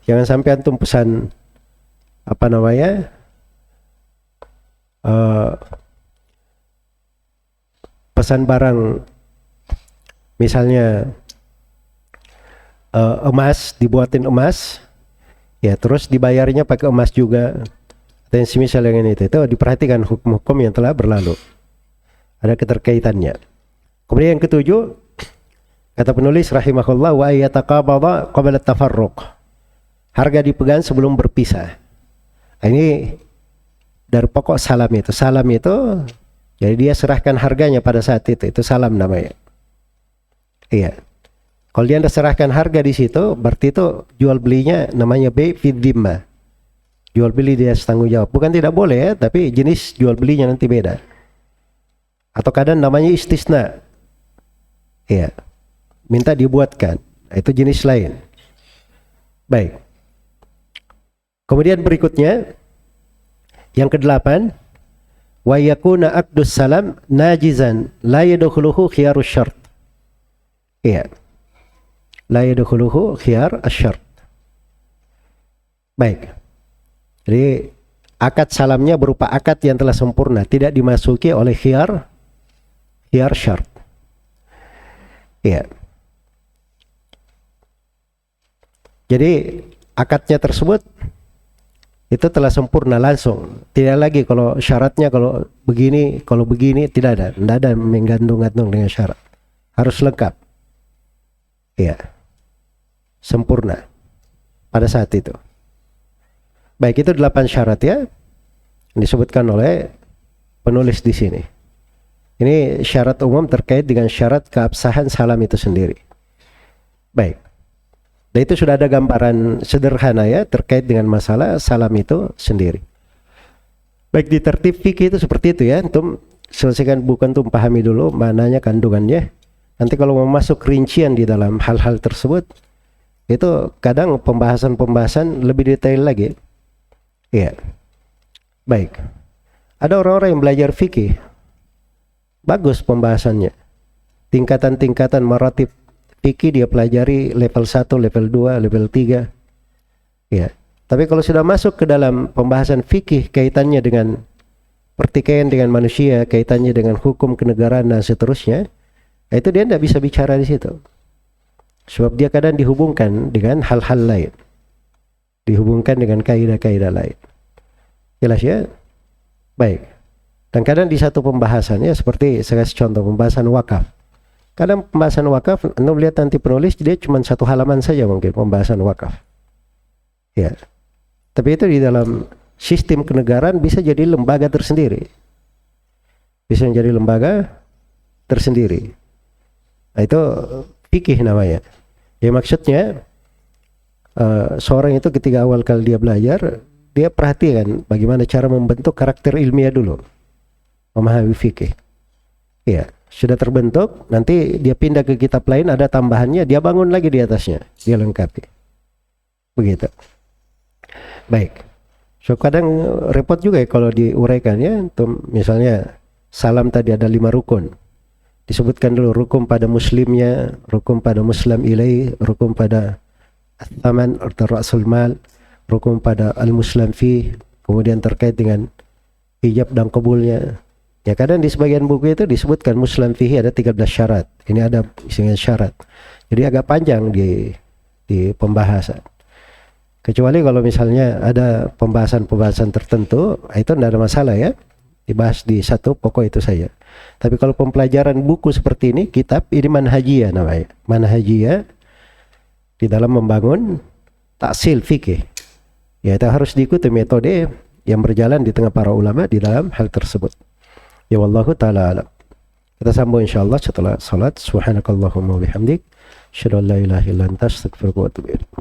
Jangan sampai antum pesan pesan barang, misalnya emas, dibuatin emas, ya terus dibayarnya pakai emas juga, atau yang semisal yang itu diperhatikan hukum-hukum yang telah berlalu, ada keterkaitannya. Kemudian yang ketujuh, kata penulis rahimahullah, wa yataqabada qabla tafarruq. Harga dipegang sebelum berpisah. Ini dari pokok salam itu. Salam itu, jadi dia serahkan harganya pada saat itu salam namanya. Iya. Kalau dia serahkan harga di situ, berarti itu jual belinya namanya bay fi dhimma. Jual beli dia tanggung jawab. Bukan tidak boleh ya, tapi jenis jual belinya nanti beda. Atau kadang namanya istisna. Iya. Minta dibuatkan. Itu jenis lain. Baik. Kemudian berikutnya yang ke-8, wa yakuna aqdus salam najizan la yadkhuluhu khiyarus syart. Iya. La yadkhuluhu khiyar asy-syart. Baik. Jadi akad salamnya berupa akad yang telah sempurna, tidak dimasuki oleh khiyar syart. Iya. Jadi akadnya tersebut itu telah sempurna langsung. Tidak lagi kalau syaratnya kalau begini tidak ada menggantung-gantung dengan syarat. Harus lengkap. Iya. Sempurna pada saat itu. Baik, itu 8 syarat ya. Disebutkan oleh penulis di sini. Ini syarat umum terkait dengan syarat keabsahan salam itu sendiri. Baik. Dan itu sudah ada gambaran sederhana ya terkait dengan masalah salam itu sendiri. Baik, di tertib fikih itu seperti itu ya. Antum selesaikan buku, antum pahami dulu maknanya, kandungannya. Nanti kalau mau masuk rincian di dalam hal-hal tersebut, itu kadang pembahasan lebih detail lagi. Iya. Baik. Ada orang-orang yang belajar fikih. Bagus pembahasannya. Tingkatan-tingkatan maratib fikih dia pelajari, level 1, level 2, level 3. Ya. Tapi kalau sudah masuk ke dalam pembahasan fikih kaitannya dengan pertikaian dengan manusia, kaitannya dengan hukum kenegaraan dan seterusnya, itu dia tidak bisa bicara di situ. Sebab dia kadang dihubungkan dengan hal-hal lain. Dihubungkan dengan kaidah-kaidah lain. Jelas ya? Baik. Dan kadang di satu pembahasannya seperti saya kasih contoh pembahasan wakaf. Kadang pembahasan wakaf, Anda lihat nanti penulis dia cuma 1 halaman saja mungkin pembahasan wakaf. Ya. Tapi itu di dalam sistem kenegaraan bisa jadi lembaga tersendiri. Bisa menjadi lembaga tersendiri. Nah, itu fikih namanya. Ya maksudnya seorang itu ketika awal kali dia belajar, dia perhatikan bagaimana cara membentuk karakter ilmiah dulu. Memahami fikih. Ya. Sudah terbentuk, nanti dia pindah ke kitab lain, ada tambahannya, dia bangun lagi di atasnya, dia lengkapi. Begitu. Baik. So kadang repot juga ya kalau diuraikan ya. Untuk misalnya salam tadi ada 5 rukun. Disebutkan dulu rukun pada muslimnya, rukun pada muslim ilaih, rukun pada at-thaman atau ra'sul mal, rukun pada al-muslim fi, kemudian terkait dengan hijab dan qabulnya. Ya kadang di sebagian buku itu disebutkan muslim fihi ada 13 syarat. Ini ada isinya syarat. Jadi agak panjang di pembahasan. Kecuali kalau misalnya ada pembahasan-pembahasan tertentu, itu tidak ada masalah ya. Dibahas di satu pokok itu saja. Tapi kalau pembelajaran buku seperti ini, kitab ini manhajiyah namanya. Manhajiyah di dalam membangun taksil fikih. Ya itu harus diikuti metode yang berjalan di tengah para ulama di dalam hal tersebut. Ya wallahu ta'ala alam. Kita sambung insyaallah setelah salat. Subhanakallahumma wa bihamdik, asyhadu an la ilaha illa anta, astaghfiruka wa atubu ilaik.